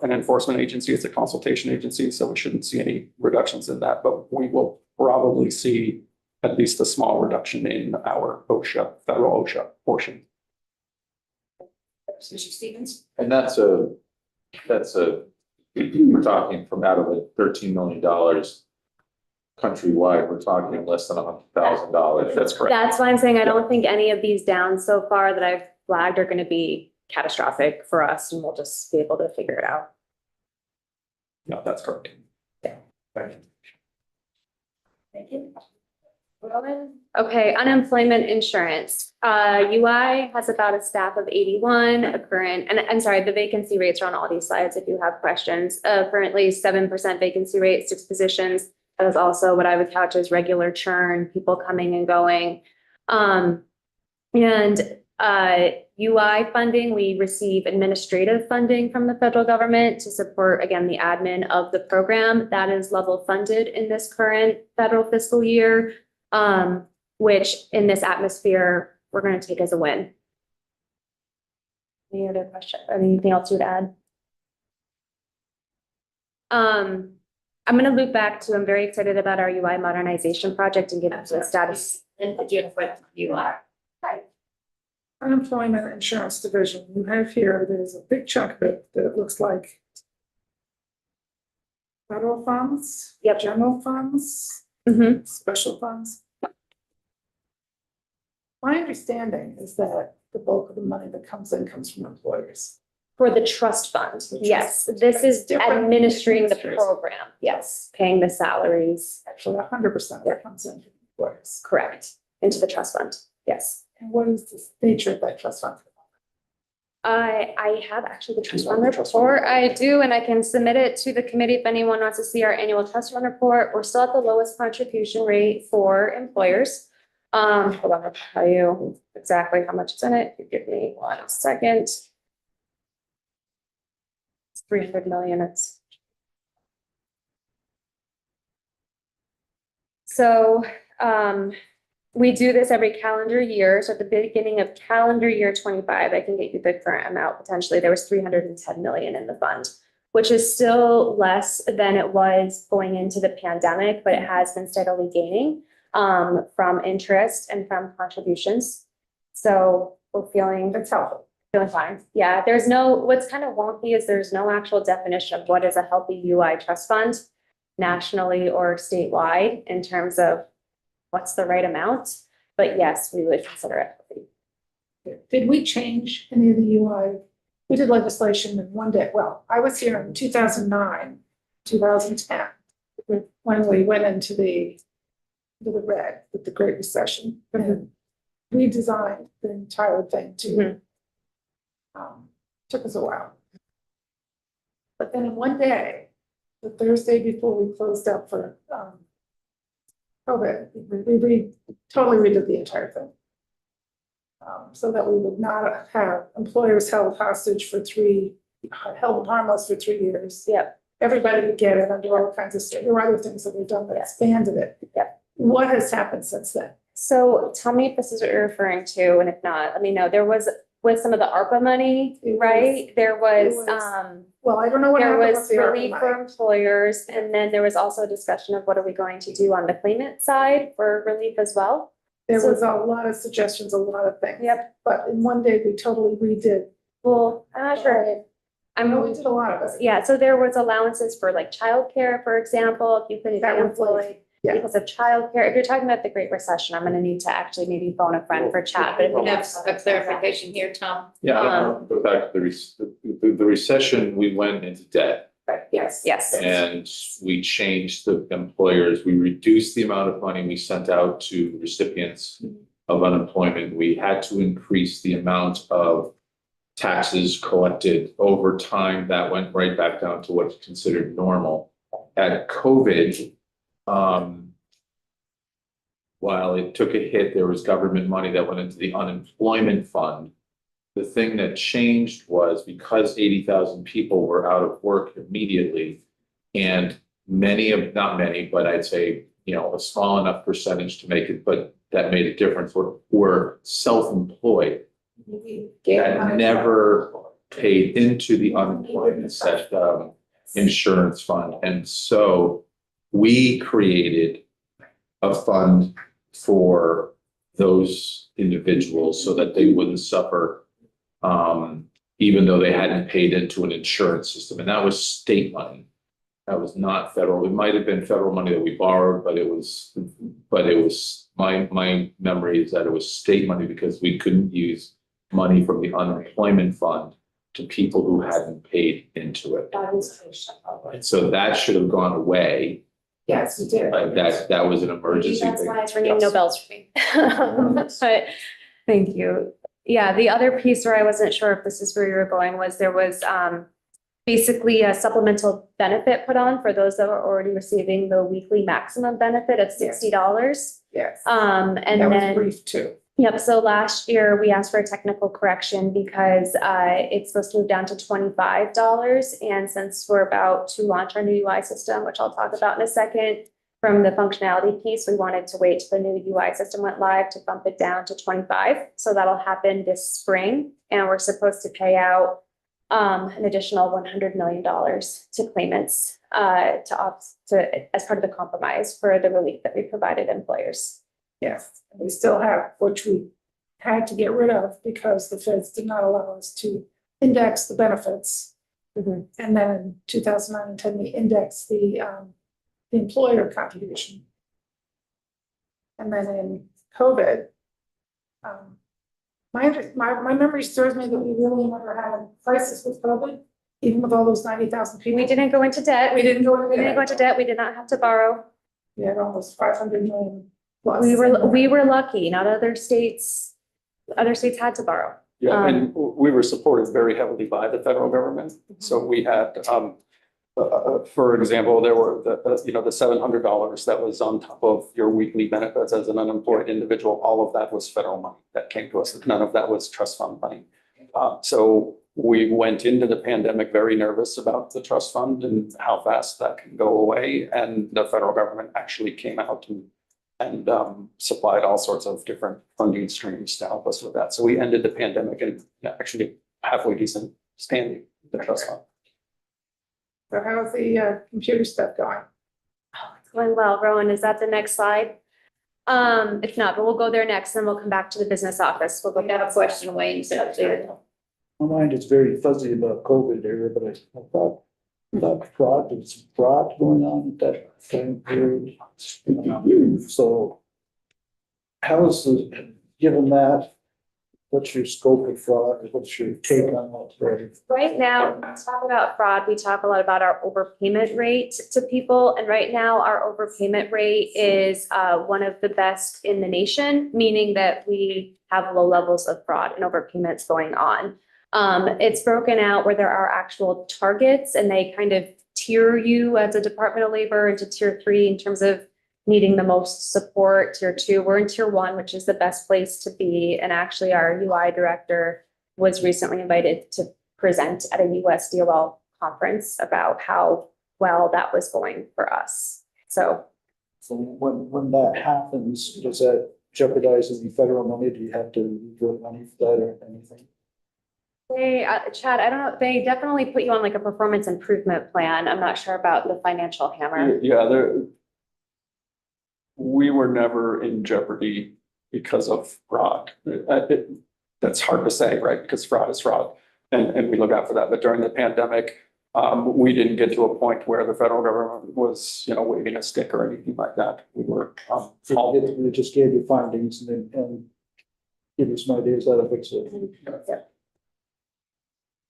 L: an enforcement agency, it's a consultation agency, so we shouldn't see any reductions in that, but we will probably see at least a small reduction in our OSHA, federal OSHA portion.
A: Mr. Stevens?
J: And that's a, we're talking from out of the $13 million countrywide, we're talking less than $100,000.
L: That's correct.
N: That's why I'm saying I don't think any of these downs so far that I've flagged are going to be catastrophic for us, and we'll just be able to figure it out.
L: Yeah, that's correct.
N: Yeah.
L: Thank you.
N: Thank you. Rowan? Okay, unemployment insurance. UI has about a staff of 81, a current, and I'm sorry, the vacancy rates are on all these slides if you have questions. Currently 7% vacancy rate, 6 positions. That is also what I would couch as regular churn, people coming and going. UI funding, we receive administrative funding from the federal government to support, again, the admin of the program. That is level funded in this current federal fiscal year, which in this atmosphere, we're going to take as a win. Any other question? Anything else you would add? I'm going to loop back to, I'm very excited about our UI modernization project and get into the status.
A: And did you have what you are?
M: Unemployment insurance division, you have here, there's a big chunk of it that looks like federal funds,
N: Yep.
M: general funds,
N: Mm-hmm.
M: special funds. My understanding is that the bulk of the money that comes in comes from employers.
N: For the trust fund, yes. This is
M: Different
N: administering the
M: administrators.
N: program, yes, paying the salaries,
M: Actually, 100% of it comes in from employers.
N: correct, into the trust fund, yes.
M: And what is the nature of that trust fund?
N: I have actually the trust fund report. I do, and I can submit it to the committee if anyone wants to see our annual trust fund report. We're still at the lowest contribution rate for employers. Hold on, I'll tell you exactly how much is in it. You give me 1 second. It's 300 million. So, we do this every calendar year. So at the beginning of calendar year 25, I can get you the current amount potentially. There was 310 million in the fund, which is still less than it was going into the pandemic, but it has been steadily gaining from interest and from contributions. So we're feeling
M: That's helpful.
N: feeling fine. Yeah, there's no, what's kind of wonky is there's no actual definition of what is a healthy UI trust fund nationally or statewide in terms of what's the right amount, but yes, we would consider it.
M: Did we change any of the UI? We did legislation in one day. Well, I was here in 2009, 2010, when we went into the red with the Great Recession and redesigned the entire thing to, took us a while. But then in one day, the Thursday before we closed up for, COVID, we totally redid the entire thing. So that we would not have employers held hostage for held harmless for 3 years.
N: Yep.
M: Everybody would get it under all kinds of stuff. There were other things that we've done that expanded it.
N: Yep.
M: What has happened since then?
N: So tell me if this is what you're referring to, and if not, let me know. There was, with some of the ARPA money,
M: It was-
N: right? There was,
M: it was- Well, I don't know what
N: there
M: happened with
N: was
M: the ARPA
N: relief
M: money.
N: for employers, and then there was also a discussion of what are we going to do on the claimant side for relief as well.
M: There
N: So-
M: was a lot of suggestions, a lot of things.
N: Yep.
M: But in one day, we totally redid.
N: Well, I'm not sure.
M: We did a lot of it.
N: Yeah, so there was allowances for like childcare, for example, if you couldn't be
M: That was
N: employed
M: yeah.
N: because of childcare. If you're talking about the Great Recession, I'm gonna need to actually maybe phone a friend for chat. But if
A: We have a clarification here, Tom.
K: Yeah, I'll go back to the recession, we went into debt.
N: Yes. Yes.
K: And we changed the employers, we reduced the amount of money we sent out to recipients of unemployment. We had to increase the amount of taxes collected over time. That went right back down to what's considered normal. At COVID, while it took a hit, there was government money that went into the unemployment fund. The thing that changed was because 80,000 people were out of work immediately, and not many, but I'd say, a small enough percentage to make it, but that made a difference, were self-employed. That never paid into the unemployment insurance fund. And so we created a fund for those individuals so that they wouldn't suffer even though they hadn't paid into an insurance system. And that was state money. That was not federal. It might have been federal money that we borrowed, but it was my memory is that it was state money because we couldn't use money from the unemployment fund to people who hadn't paid into it. And so that should have gone away.
M: Yes, you did.
K: Like that was an emergency
N: That's
K: thing.
N: why it's ringing no
K: Yes.
N: bells for me. But thank you. Yeah, the other piece where I wasn't sure if this is where you were going was there was basically a supplemental benefit put on for those that were already receiving the weekly maximum benefit of $60.
M: Yes.
N: And
M: That was
N: then,
M: brief too.
N: yep, so last year we asked for a technical correction because it's supposed to move down to $25. And since we're about to launch our new UI system, which I'll talk about in a second, from the functionality piece, we wanted to wait till the new UI system went live to bump it down to 25. So that'll happen this spring. And we're supposed to pay out an additional $100 million to claimants as part of the compromise for the relief that we provided employers.
M: Yes, and we still have, which we had to get rid of because the feds did not allow us to index the benefits.
N: Mhm.
M: And then in 2009 and 10, we indexed the employer contribution. And then in COVID, my memory serves me that we really never had a crisis with COVID, even with all those 90,000 people.
N: We didn't go into debt.
M: We didn't go into
N: We didn't go into debt. We did not have to borrow.
M: We had almost 500 million plus.
N: We were lucky. Not other states. Other states had to borrow.
L: Yeah, and we were supported very heavily by the federal government. So we had, for example, there were the $700 that was on top of your weekly benefits as an unemployed individual. All of that was federal money that came to us. None of that was trust fund money. So we went into the pandemic very nervous about the trust fund and how fast that can go away. And the federal government actually came out and supplied all sorts of different funding streams to help us with that. So we ended the pandemic in actually halfway decent standing, the trust fund.
M: So how's the computer stuff going?
N: Oh, it's going well. Rowan, is that the next slide? If not, but we'll go there next, then we'll come back to the business office. We'll go
A: We have a question, Wayne, so
F: My mind is very fuzzy about COVID there, but I thought fraud, there was some fraud going on at that time period. So how is given that, what's your scope of fraud? What's your take on that?
N: Right now, when we talk about fraud, we talk a lot about our overpayment rate to people. And right now, our overpayment rate is one of the best in the nation, meaning that we have low levels of fraud and overpayments going on. It's broken out where there are actual targets and they kind of tier you as a Department of Labor into tier 3 in terms of needing the most support. Tier 2, we're in tier 1, which is the best place to be. And actually our UI director was recently invited to present at a USDOL conference about how well that was going for us. So
F: when that happens, does that jeopardize any federal money? Do you have to rebuild money for that or anything?
N: they, Chad, I don't know, they definitely put you on like a performance improvement plan. I'm not sure about the financial hammer.
L: Yeah, we were never in jeopardy because of fraud. That's hard to say, right? Because fraud is fraud, and we look out for that. But during the pandemic, we didn't get to a point where the federal government was, waving a stick or anything like that. We were,
F: We just gave you findings and give you some ideas how to fix it.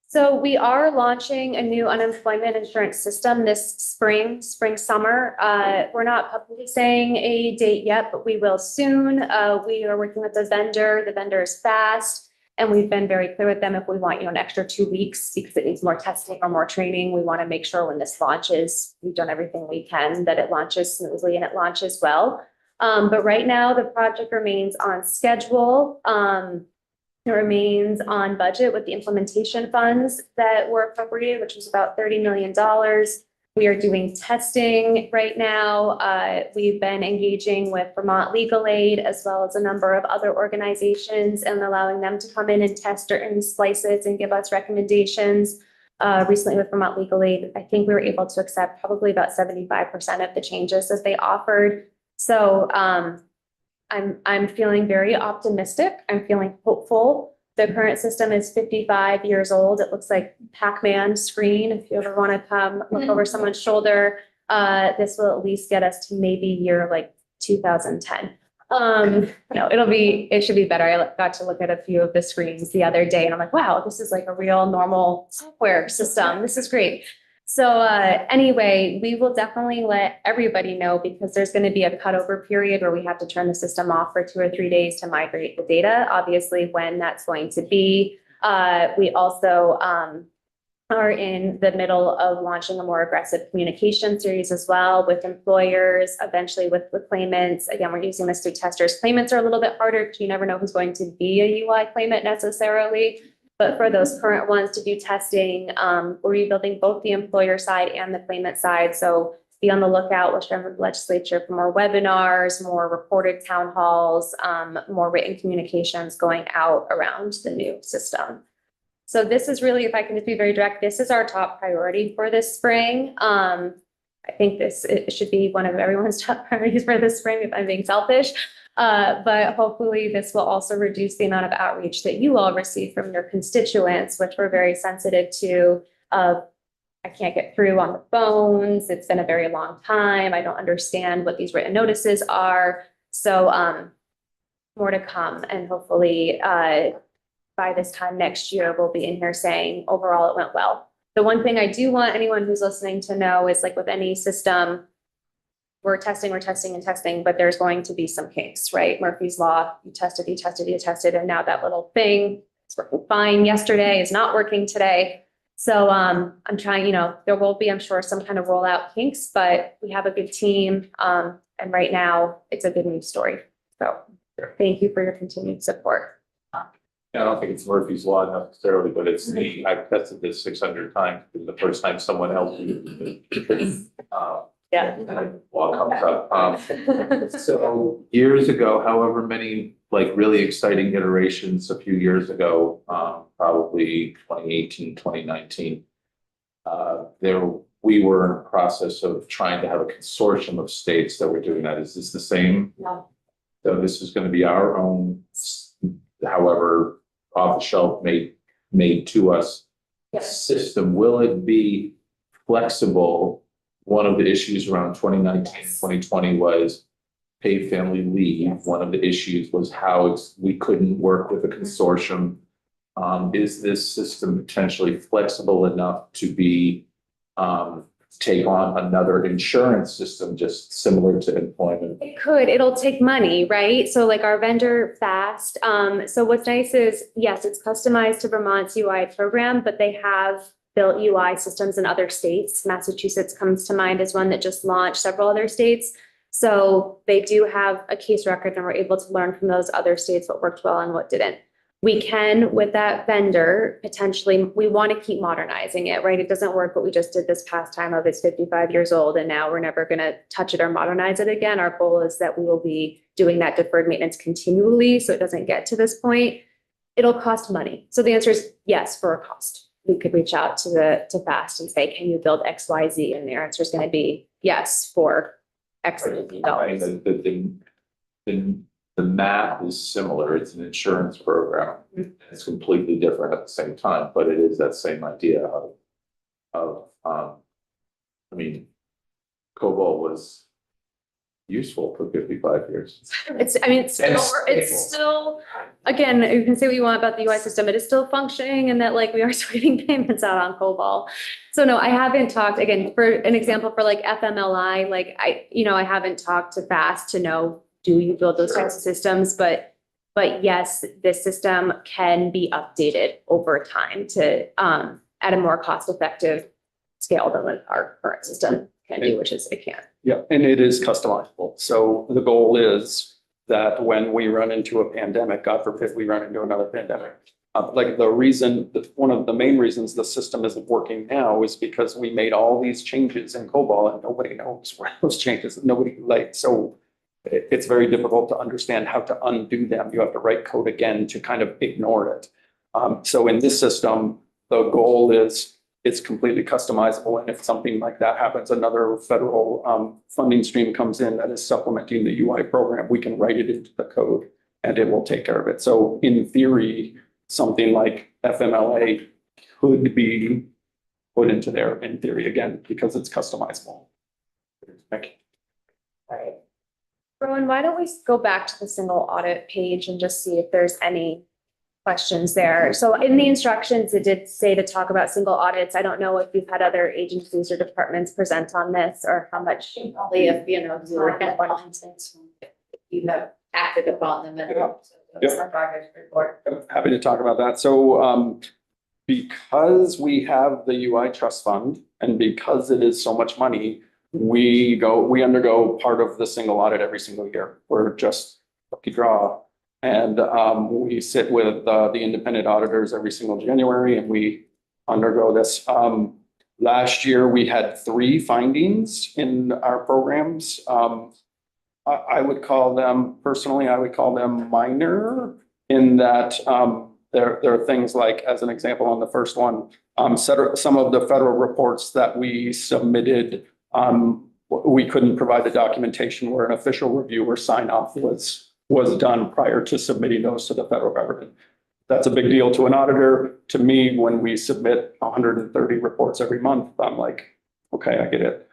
N: So we are launching a new unemployment insurance system this spring, summer. We're not publicly saying a date yet, but we will soon. We are working with the vendor. The vendor is fast. And we've been very clear with them if we want an extra 2 weeks because it needs more testing or more training. We want to make sure when this launches, we've done everything we can that it launches smoothly and it launches well. But right now the project remains on schedule. It remains on budget with the implementation funds that were appropriated, which was about $30 million. We are doing testing right now. We've been engaging with Vermont Legal Aid as well as a number of other organizations and allowing them to come in and test certain slices and give us recommendations. Recently with Vermont Legal Aid, I think we were able to accept probably about 75% of the changes that they offered. So I'm feeling very optimistic. I'm feeling hopeful. The current system is 55 years old. It looks like Pac-Man screen. If you ever want to come look over someone's shoulder, this will at least get us to maybe year like 2010. No, it should be better. I got to look at a few of the screens the other day and I'm like, wow, this is like a real normal software system. This is great. So anyway, we will definitely let everybody know because there's going to be a cutover period where we have to turn the system off for 2 or 3 days to migrate the data. Obviously, when that's going to be, we also are in the middle of launching a more aggressive communication series as well with employers, eventually with claimants. Again, we're using this through testers. Claimants are a little bit harder because you never know who's going to be a UI claimant necessarily. But for those current ones to do testing, we're rebuilding both the employer side and the claimant side. So be on the lookout with the legislature for more webinars, more recorded town halls, more written communications going out around the new system. So this is really, if I can just be very direct, this is our top priority for this spring. I think it should be one of everyone's top priorities for this spring, if I'm being selfish. But hopefully this will also reduce the amount of outreach that you all receive from your constituents, which we're very sensitive to. I can't get through on the phones. It's been a very long time. I don't understand what these written notices are. So more to come. And hopefully by this time next year, we'll be in here saying overall it went well. The one thing I do want anyone who's listening to know is like with any system, we're testing, but there's going to be some kinks, right? Murphy's Law, you tested, and now that little thing is working fine yesterday is not working today. So I'm trying, there will be, I'm sure, some kind of rollout kinks, but we have a good team. And right now it's a good news story. So thank you for your continued support.
J: I don't think it's Murphy's Law necessarily, but it's I've tested this 600 times. The first time someone else law comes up. So years ago, however many really exciting iterations a few years ago, probably 2018, 2019, we were in a process of trying to have a consortium of states that were doing that. Is this the same?
N: No.
J: So this is going to be our own, however, off the shelf made to us system. Will it be flexible? One of the issues around 2019, 2020 was paid family leave. One of the issues was how we couldn't work with a consortium. Is this system potentially flexible enough to be take on another insurance system just similar to employment?
N: It could, it'll take money, right? So like our vendor Fast. So what's nice is, yes, it's customized to Vermont's UI program, but they have built UI systems in other states. Massachusetts comes to mind as one that just launched, several other states. So they do have a case record and we're able to learn from those other states what worked well and what didn't. We can, with that vendor, potentially, we want to keep modernizing it, right? It doesn't work what we just did this past time of it's 55 years old and now we're never going to touch it or modernize it again. Our goal is that we will be doing that deferred maintenance continually so it doesn't get to this point. It'll cost money. So the answer is yes, for a cost. We could reach out to FAST and say, can you build X, Y, Z? And their answer is going to be yes for X million dollars.
J: The math is similar. It's an insurance program. It's completely different at the same time, but it is that same idea of I mean, COBOL was useful for 55 years.
N: It's still, again, you can say what you want about the UI system, it is still functioning and that like we are still getting payments out on COBOL. So no, I haven't talked, again, for an example for like FMLI, like I haven't talked to FAST to know, do you build those types of systems? But yes, this system can be updated over time to at a more cost-effective scale than what our current system can do, which is it can.
L: Yeah, and it is customizable. So the goal is that when we run into a pandemic, God forbid we run into another pandemic, one of the main reasons the system isn't working now is because we made all these changes in COBOL and nobody knows where those changes, so it's very difficult to understand how to undo them. You have to write code again to kind of ignore it. So in this system, the goal is it's completely customizable. And if something like that happens, another federal funding stream comes in that is supplementing the UI program, we can write it into the code and it will take care of it. So in theory, something like FMLA could be put into there in theory again, because it's customizable. Thank you.
N: All right. Rowan, why don't we go back to the single audit page and just see if there's any questions there. So in the instructions, it did say to talk about single audits. I don't know if you've had other agencies or departments present on this or how much.
A: Only if, you look at one instance, you have acted upon them. It's our progress report.
L: Happy to talk about that. So because we have the UI trust fund and because it is so much money, we undergo part of the single audit every single year. We're just lucky draw. And we sit with the independent auditors every single January and we undergo this. Last year, we had 3 findings in our programs. I would call them, personally, minor in that there are things like, as an example on the first one, some of the federal reports that we submitted, we couldn't provide the documentation where an official review or sign off was done prior to submitting those to the federal government. That's a big deal to an auditor. To me, when we submit 130 reports every month, I'm like, okay, I get it.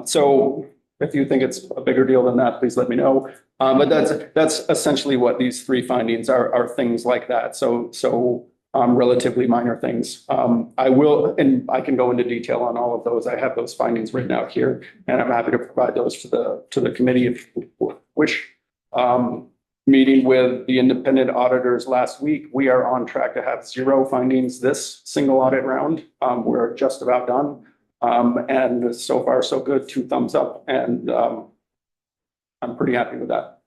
L: So if you think it's a bigger deal than that, please let me know. But that's essentially what these 3 findings are things like that. So relatively minor things. I will, and I can go into detail on all of those. I have those findings written out here, and I'm happy to provide those to the committee if you wish. Meeting with the independent auditors last week, we are on track to have 0 findings this single audit round. We're just about done. And so far, so good, 2 thumbs up. And I'm pretty happy with that.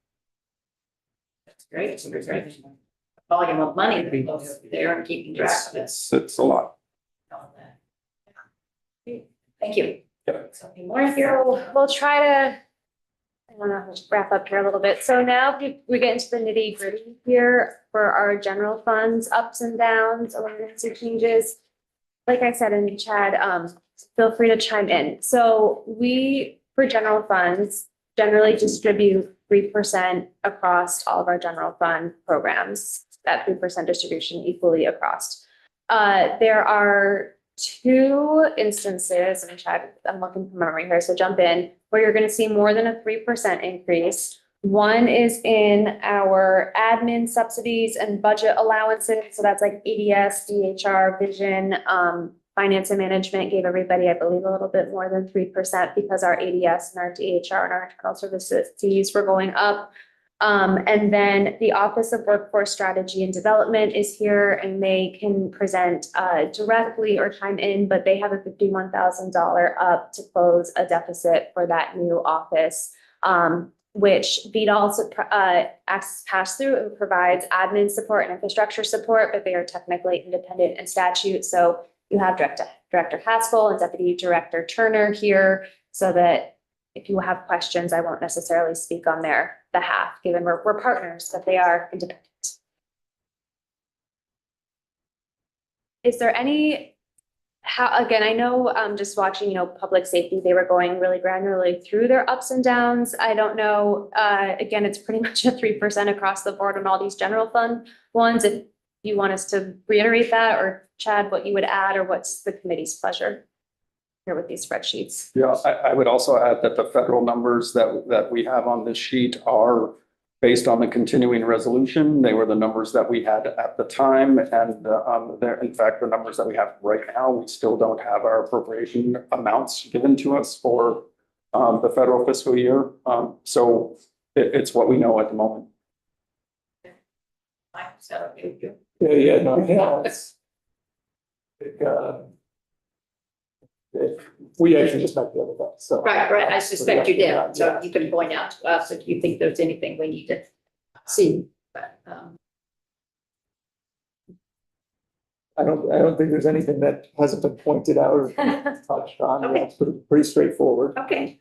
A: That's great. It's great. Volume of money there and keeping track of it.
L: It's a lot.
A: Thank you.
L: Yep.
A: Something more here.
N: We'll try to, I don't know, wrap up here a little bit. So now we get into the nitty gritty here for our general funds, ups and downs, emergency changes. Like I said in Chad, feel free to chime in. So we, for general funds, generally distribute 3% across all of our general fund programs, that 3% distribution equally across. There are 2 instances, and Chad, I'm looking from memory here, so jump in, where you're going to see more than a 3% increase. One is in our admin subsidies and budget allowances. So that's like ADS, DHR, vision, finance and management gave everybody, I believe, a little bit more than 3% because our ADS and our DHR and our internal services fees were going up. And then the Office of Workforce Strategy and Development is here and they can present directly or chime in, but they have a $51,000 up to close a deficit for that new office, which VEDA also acts pass through and provides admin support and infrastructure support, but they are technically independent in statute. So you have Director Haskell and Deputy Director Turner here, so that if you have questions, I won't necessarily speak on their behalf, given we're partners, but they are independent. Is there any, again, I know just watching, public safety, they were going really granularly through their ups and downs. I don't know, again, it's pretty much a 3% across the board on all these general fund ones. If you want us to reiterate that, or Chad, what you would add, or what's the committee's pleasure here with these spreadsheets?
L: Yeah, I would also add that the federal numbers that we have on this sheet are based on the continuing resolution. They were the numbers that we had at the time. And they're, in fact, the numbers that we have right now, we still don't have our appropriation amounts given to us for the federal fiscal year. So it's what we know at the moment.
F: We actually just met the other day, so.
A: Right, I suspect you did, so you can point out to us if you think there's anything we need to see, but,
F: I don't think there's anything that hasn't been pointed out or touched on.
A: Okay.
F: It's pretty straightforward.
A: okay,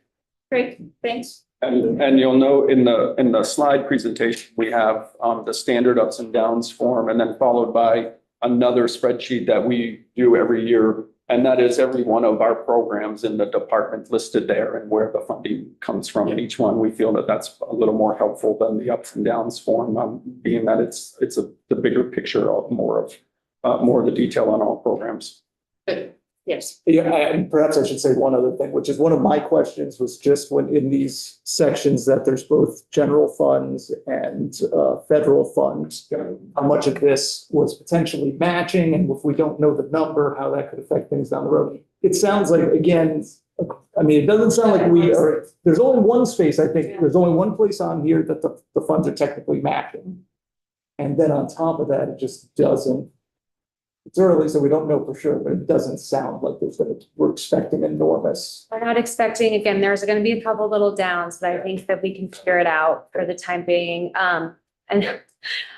A: great, thanks.
L: And you'll know in the slide presentation, we have the standard ups and downs form, and then followed by another spreadsheet that we do every year. And that is every one of our programs in the department listed there and where the funding comes from in each one. We feel that that's a little more helpful than the ups and downs form, being that it's the bigger picture of more of the detail on all programs.
A: Yes.
F: Yeah, and perhaps I should say one other thing, which is one of my questions was just when in these sections that there's both general funds and federal funds, how much of this was potentially matching, and if we don't know the number, how that could affect things down the road. It sounds like, again, I mean, it doesn't sound like we are, there's only one space, I think, there's only one place on here that the funds are technically matching. And then on top of that, it just doesn't. It's early, so we don't know for sure, but it doesn't sound like we're expecting enormous.
N: We're not expecting, again, there's going to be a couple little downs, but I think that we can figure it out for the time being. And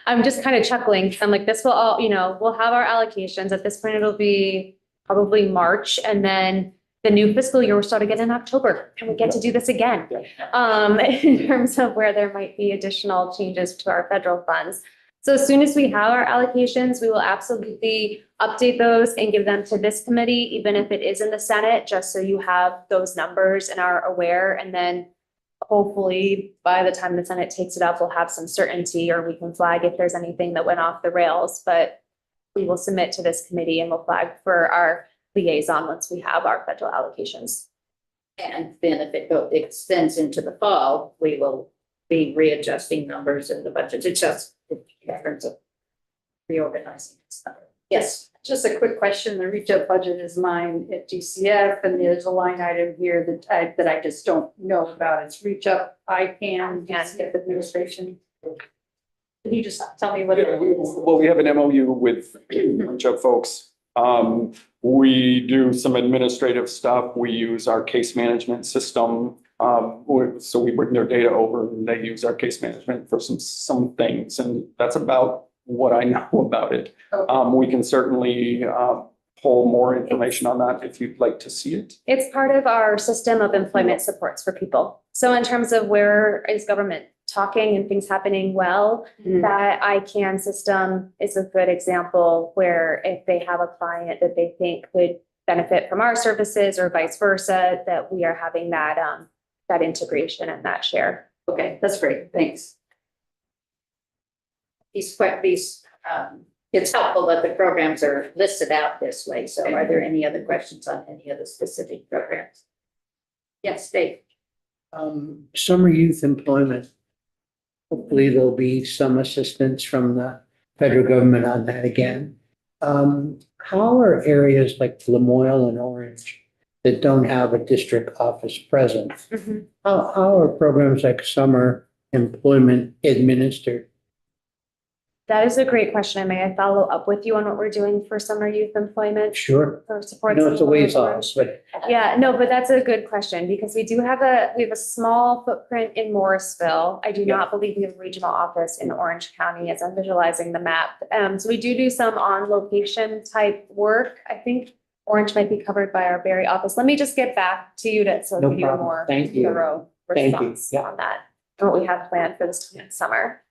N: I'm just kind of chuckling because I'm like, this will all, we'll have our allocations. At this point, it'll be probably March, and then the new fiscal year will start again in October, and we get to do this again. In terms of where there might be additional changes to our federal funds. So as soon as we have our allocations, we will absolutely update those and give them to this committee, even if it is in the Senate, just so you have those numbers and are aware. And then hopefully by the time the Senate takes it up, we'll have some certainty, or we can flag if there's anything that went off the rails. But we will submit to this committee and we'll flag for our liaison once we have our federal allocations.
A: And then if it extends into the fall, we will be readjusting numbers in the budget. It's just in terms of reorganizing stuff. Yes.
D: Just a quick question. The reach up budget is mine at DCF, and there's a line item here that I just don't know about. It's reach up ICANN, DCF administration. Can you just tell me what it is?
L: Well, we have an MOU with Reach Up folks. We do some administrative stuff. We use our case management system. So we bring their data over and they use our case management for some things. And that's about what I know about it.
D: Okay.
L: We can certainly pull more information on that if you'd like to see it.
N: It's part of our system of employment supports for people. So in terms of where is government talking and things happening well, that ICANN system is a good example where if they have a client that they think would benefit from our services or vice versa, that we are having that that integration and that share.
D: Okay, that's great. Thanks.
A: It's helpful that the programs are listed out this way. So are there any other questions on any of the specific programs? Yes, Dave.
I: Summer youth employment. Hopefully there'll be some assistance from the federal government on that again. How are areas like Lamoille and Orange that don't have a district office present? How are programs like summer employment administered?
N: That is a great question. May I follow up with you on what we're doing for summer youth employment
I: Sure.
N: or
I: I
N: support?
I: know it's a ways off, but
N: Yeah, no, but that's a good question because we have a small footprint in Morrisville. I do not believe we have a regional office in Orange County as I'm visualizing the map. So we do some on location type work. I think Orange might be covered by our Barry office. Let me just get back to you so
I: No
N: give you a
I: problem.
N: more
I: Thank you.
N: thorough
I: Thank you.
N: response
I: Yeah.
N: on that and what we have planned for this summer.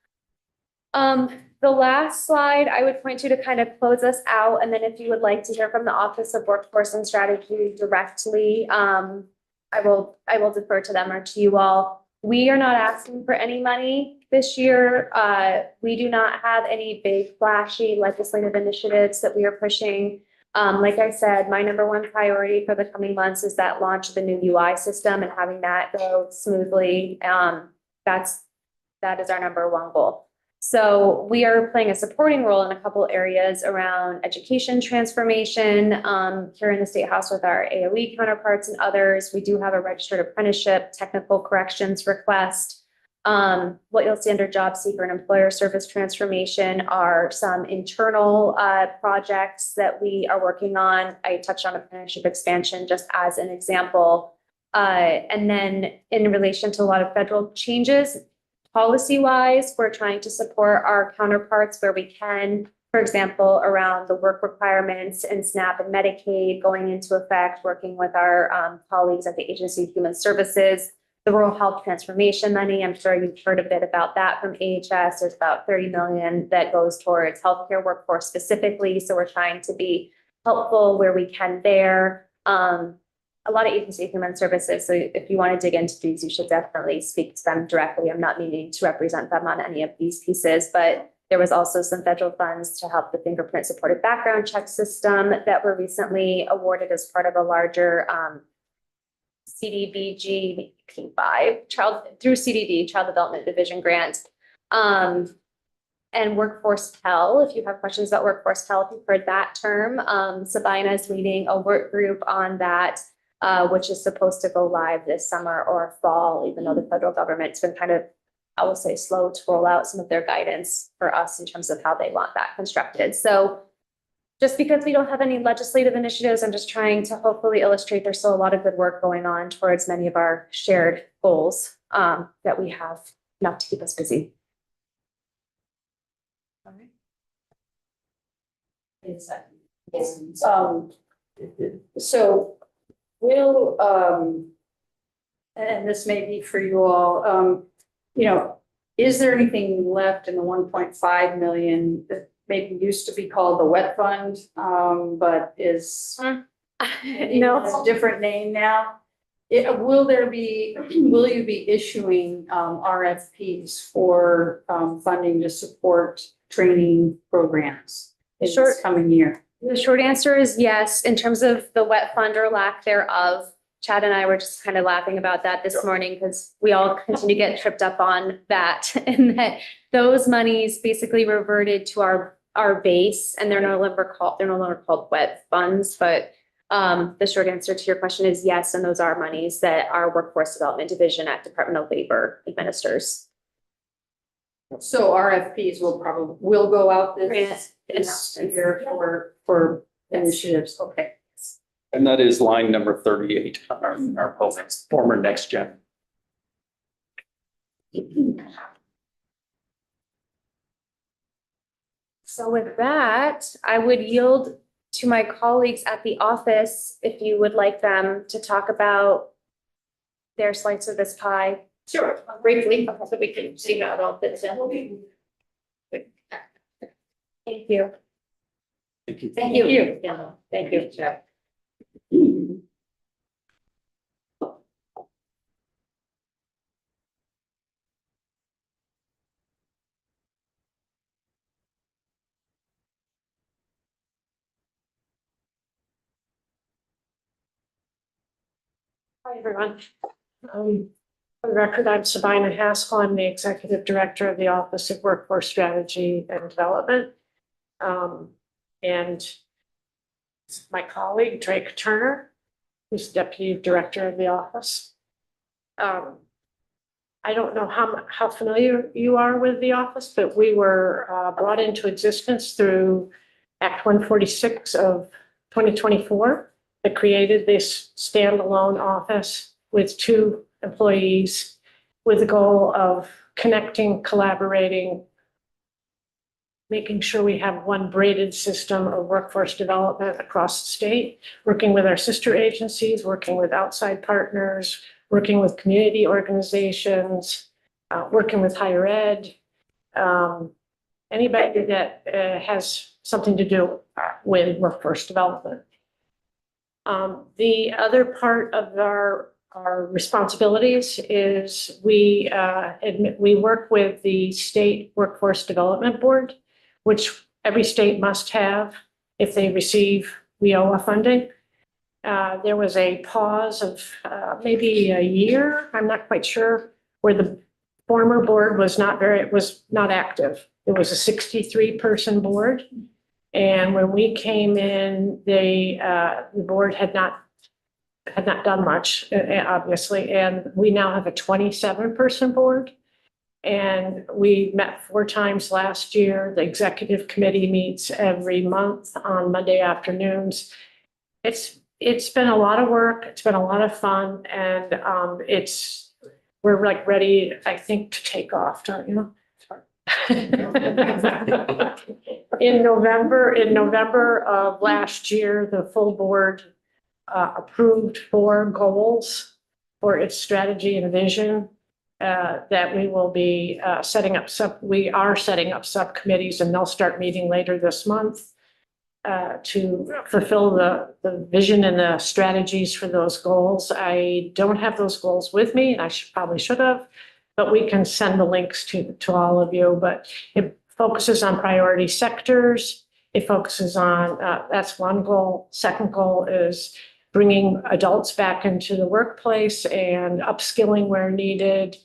N: The last slide I would point to kind of close us out, and then if you would like to hear from the Office of Workforce and Strategy directly, I will defer to them or to you all. We are not asking for any money this year. We do not have any big flashy legislative initiatives that we are pushing. Like I said, my number one priority for the coming months is that launch of the new UI system and having that go smoothly. That is our number one goal. So we are playing a supporting role in a couple areas around education transformation here in the State House with our AOE counterparts and others. We do have a registered apprenticeship technical corrections request. What you'll see under job seeker and employer service transformation are some internal projects that we are working on. I touched on apprenticeship expansion just as an example. And then in relation to a lot of federal changes, policy-wise, we're trying to support our counterparts where we can, for example, around the work requirements and SNAP and Medicaid going into effect, working with our colleagues at the Agency of Human Services, the Rural Health Transformation money. I'm sure you've heard a bit about that from AHS. There's about 30 million that goes towards healthcare workforce specifically. So we're trying to be helpful where we can there. A lot of Agency of Human Services, so if you want to dig into these, you should definitely speak to them directly. I'm not needing to represent them on any of these pieces, but there was also some federal funds to help the fingerprint supported background check system that were recently awarded as part of a larger CDBG P5 through CDD, Child Development Division grant. And Workforce Pell, if you have questions about Workforce Pell, if you've heard that term, Sabina is leading a work group on that. Which is supposed to go live this summer or fall, even though the federal government's been kind of, I will say, slow to roll out some of their guidance for us in terms of how they want that constructed. So just because we don't have any legislative initiatives, I'm just trying to hopefully illustrate there's still a lot of good work going on towards many of our shared goals that we have enough to keep us busy. All right.
D: So we'll, and this may be for you all, is there anything left in the 1.5 million that maybe used to be called the wet fund, but is
N: No.
D: it's a different name now? Will you be issuing RFPs for funding to support training programs in
N: Sure.
D: this coming year?
N: The short answer is yes. In terms of the wet fund or lack thereof, Chad and I were just kind of laughing about that this morning because we all continue to get tripped up on that. And that those monies basically reverted to our base and they're no longer called wet funds. But the short answer to your question is yes. And those are monies that our Workforce Development Division at Department of Labor administers.
D: So RFPs will go out this
N: Yes.
D: year for initiatives, okay.
L: And that is line number 38 on our former next gen.
N: So with that, I would yield to my colleagues at the office if you would like them to talk about their slice of this pie.
A: Sure, briefly, so we can see how it all fits in.
N: Thank you.
A: Thank you. Yeah, thank you, Jeff.
M: Hi, everyone. For the record, I'm Sabina Haskell. I'm the Executive Director of the Office of Workforce Strategy and Development. And my colleague, Drake Turner, who's Deputy Director of the office. I don't know how familiar you are with the office, but we were brought into existence through Act 146 of 2024 that created this standalone office with 2 employees with the goal of connecting, collaborating, making sure we have one braided system of workforce development across the state, working with our sister agencies, working with outside partners, working with community organizations, working with higher ed, anybody that has something to do with workforce development. The other part of our responsibilities is we work with the State Workforce Development Board, which every state must have if they receive WIOA funding. There was a pause of maybe a year, I'm not quite sure, where the former board was not active. It was a 63-person board. And when we came in, the board had not done much, obviously, and we now have a 27-person board. And we met 4 times last year. The executive committee meets every month on Monday afternoons. It's been a lot of work. It's been a lot of fun, and we're like ready, I think, to take off, don't you? In November of last year, the full board approved 4 goals for its strategy and vision that we will be setting up. We are setting up subcommittees, and they'll start meeting later this month to fulfill the vision and the strategies for those goals. I don't have those goals with me, and I probably should have, but we can send the links to all of you. But it focuses on priority sectors. It focuses on, that's one goal. Second goal is bringing adults back into the workplace and upskilling where needed.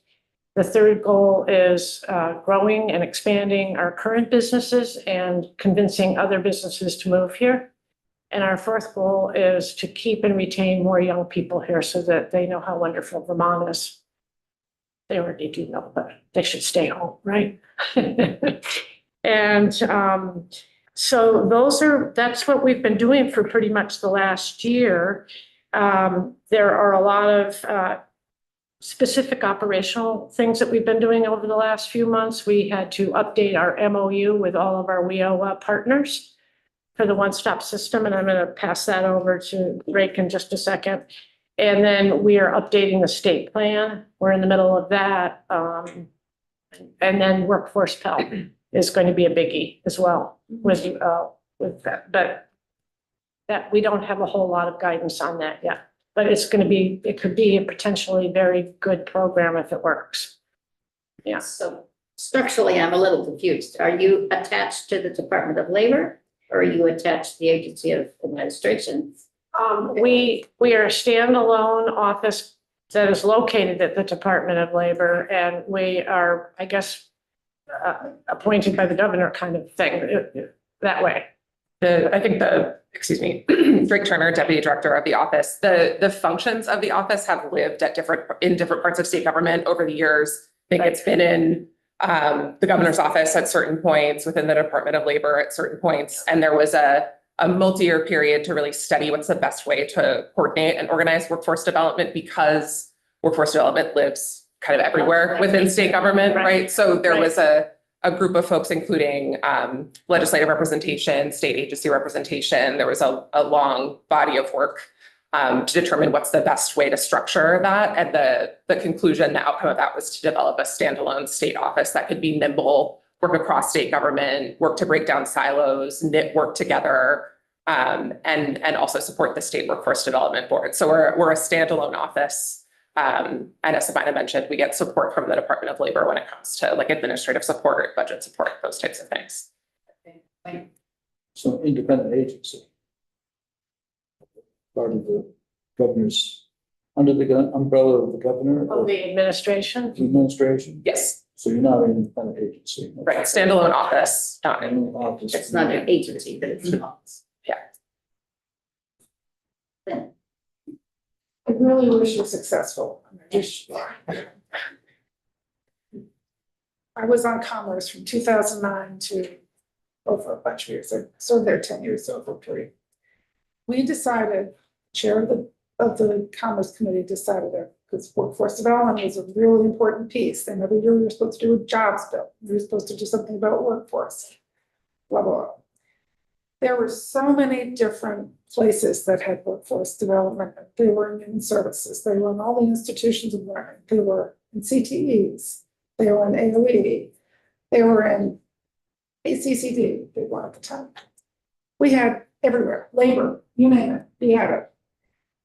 M: The third goal is growing and expanding our current businesses and convincing other businesses to move here. And our fourth goal is to keep and retain more young people here so that they know how wonderful Vermont is. They already do know, but they should stay home, right? And so that's what we've been doing for pretty much the last year. There are a lot of specific operational things that we've been doing over the last few months. We had to update our MOU with all of our WIOA partners for the one-stop system, and I'm going to pass that over to Rick in just a second. And then we are updating the state plan. We're in the middle of that. And then workforce Pell is going to be a biggie as well with that. But that we don't have a whole lot of guidance on that yet. But it could be a potentially very good program if it works. Yeah.
A: So structurally, I'm a little confused. Are you attached to the Department of Labor, or are you attached to the Agency of Administration?
M: We are a standalone office that is located at the Department of Labor, and we are, I guess, appointed by the governor kind of thing that way.
O: Drake Turner, Deputy Director of the office. The functions of the office have lived in different parts of state government over the years. I think it's been in the governor's office at certain points, within the Department of Labor at certain points. And there was a multi-year period to really study what's the best way to coordinate and organize workforce development, because workforce development lives kind of everywhere within state government, right? So there was a group of folks, including legislative representation, state agency representation. There was a long body of work to determine what's the best way to structure that. And the conclusion, the outcome of that was to develop a standalone state office that could be nimble, work across state government, work to break down silos, work together, and also support the State Workforce Development Board. So we're a standalone office. And as Sabina mentioned, we get support from the Department of Labor when it comes to like administrative support, budget support, those types of things.
F: So independent agency. Part of the governor's, under the umbrella of the governor?
M: Of the administration?
F: The administration?
O: Yes.
F: So you're not an independent agency?
O: Right, standalone office.
F: Office.
A: It's not an agency, but it's an office.
O: Yeah.
M: I really wish you successful. I was on Commerce from 2009 to over a bunch of years. I served there 10 years over a period. We decided, chair of the Commerce Committee decided that because workforce development was a really important piece. And every year we were supposed to do a jobs bill. We were supposed to do something about workforce, blah, blah, blah. There were so many different places that had workforce development. They were in human services. They were in all the institutions of learning. They were in CTEs. They were in AOE. They were in ACCD. They were at the time. We had everywhere, labor, you name it, we had it.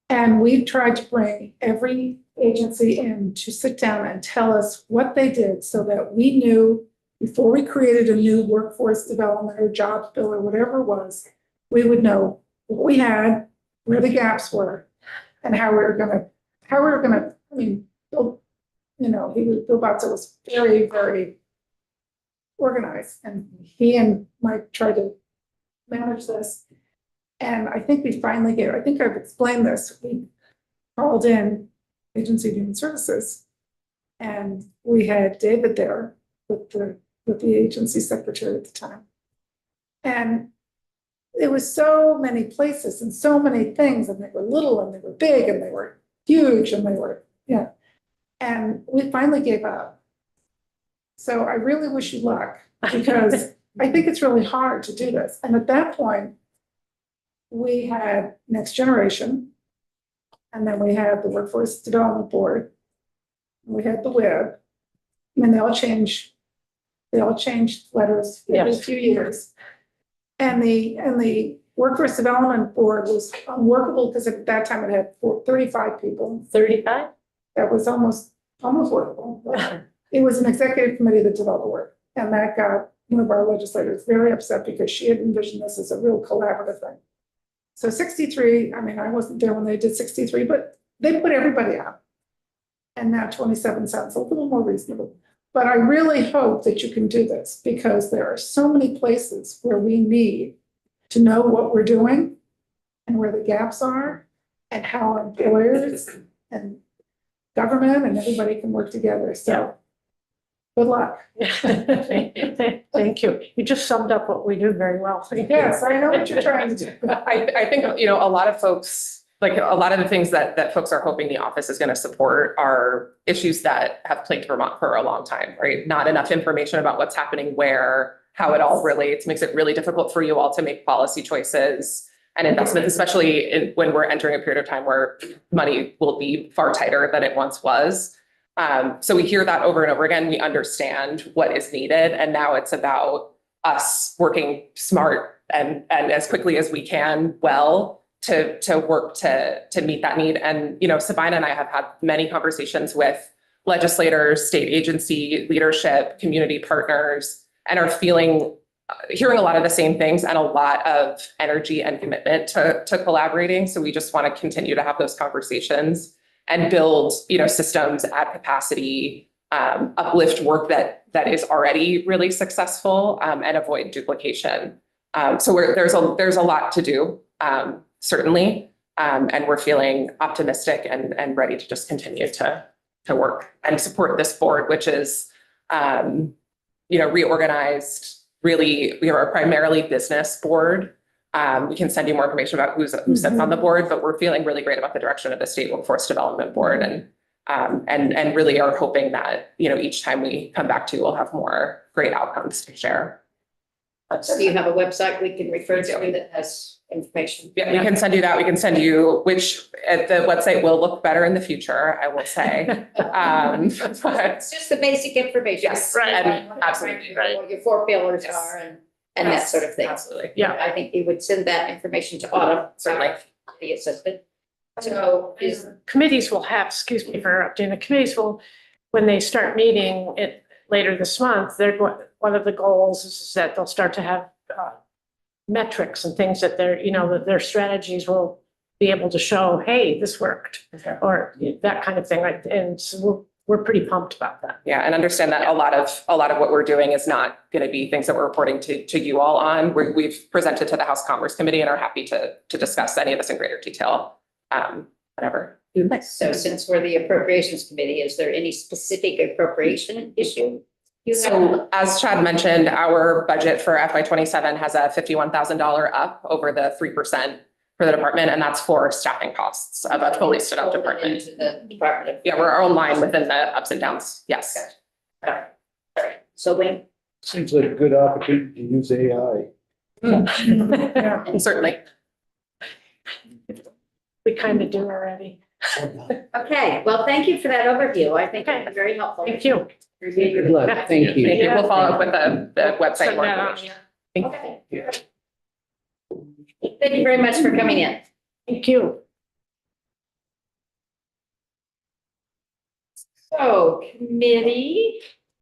M: And we tried to bring every agency in to sit down and tell us what they did so that we knew before we created a new workforce development or jobs bill or whatever it was, we would know what we had, where the gaps were, and how we were gonna, I mean, Bill, Bill Botza was very, very organized, and he and Mike tried to manage this. And I think we finally I think I've explained this. We called in Agency of Human Services, and we had David there with the agency secretary at the time. And there was so many places and so many things, and they were little and they were big and they were huge and they were, yeah. And we finally gave up. So I really wish you luck, because I think it's really hard to do this. And at that point, we had Next Generation, and then we had the Workforce Development Board, and we had the WIB. I mean, they all changed letters every few years. And the Workforce Development Board was unworkable because at that time it had 35 people.
B: 35?
M: That was almost workable. It was an executive committee that did all the work. And that got one of our legislators very upset because she had envisioned this as a real collaborative thing. So 63, I mean, I wasn't there when they did 63, but they put everybody out. And now 27 sounds a little more reasonable. But I really hope that you can do this, because there are so many places where we need to know what we're doing and where the gaps are and how employers and government and everybody can work together. So good luck.
B: Thank you. You just summed up what we do very well.
M: Yes, I know what you're trying to do.
O: I think, a lot of folks, like a lot of the things that folks are hoping the office is going to support are issues that have plagued Vermont for a long time, right? Not enough information about what's happening where, how it all relates, makes it really difficult for you all to make policy choices and investments, especially when we're entering a period of time where money will be far tighter than it once was. So we hear that over and over again. We understand what is needed, and now it's about us working smart and as quickly as we can, to work to meet that need. And, Sabina and I have had many conversations with legislators, state agency leadership, community partners, and are hearing a lot of the same things and a lot of energy and commitment to collaborating. So we just want to continue to have those conversations and build, systems, add capacity, uplift work that is already really successful, and avoid duplication. So there's a lot to do. Certainly. And we're feeling optimistic and ready to just continue to work and support this board, which is, reorganized. Really, we are a primarily business board. We can send you more information about who sits on the board, but we're feeling really great about the direction of the State Workforce Development Board, and really are hoping that, each time we come back to, we'll have more great outcomes to share.
A: So you have a website we can refer to that has information?
O: Yeah, we can send you that. We can send you, which the website will look better in the future, I will say. But
A: It's just the basic information.
O: Yes, right. And absolutely, right.
A: What your 4 pillars
O: Yes.
A: are and that sort of thing.
O: Absolutely.
B: Yeah.
A: I think you would send that information to Autumn.
O: Certainly.
A: The assistant. So
B: Committees will have, excuse me for interrupting, the committees will, when they start meeting later this month, one of the goals is that they'll start to have metrics and things that that their strategies will be able to show, hey, this worked, or that kind of thing. And so we're pretty pumped about that.
O: Yeah, and understand that a lot of what we're doing is not going to be things that we're reporting to you all on. We've presented to the House Commerce Committee and are happy to discuss any of this in greater detail. Whatever.
A: So since we're the Appropriations Committee, is there any specific appropriation issue You have,
O: So as Chad mentioned, our budget for FY 27 has a $51,000 up over the 3% for the department, and that's for staffing costs of a fully stood up department.
A: into the Department of.
O: Yeah, we're our own line within the ups and downs. Yes.
A: So Wayne,
F: Seems like a good opportunity to use AI.
O: Certainly.
B: We kind of do already.
A: okay, well, thank you for that overview. I think it's very helpful.
B: Thank you.
I: Good luck. Thank you.
O: Thank you. We'll follow up with the website.
B: Send
O: more
B: that out.
O: information.
A: Okay. Thank you very much for coming in.
B: Thank you.
A: So committee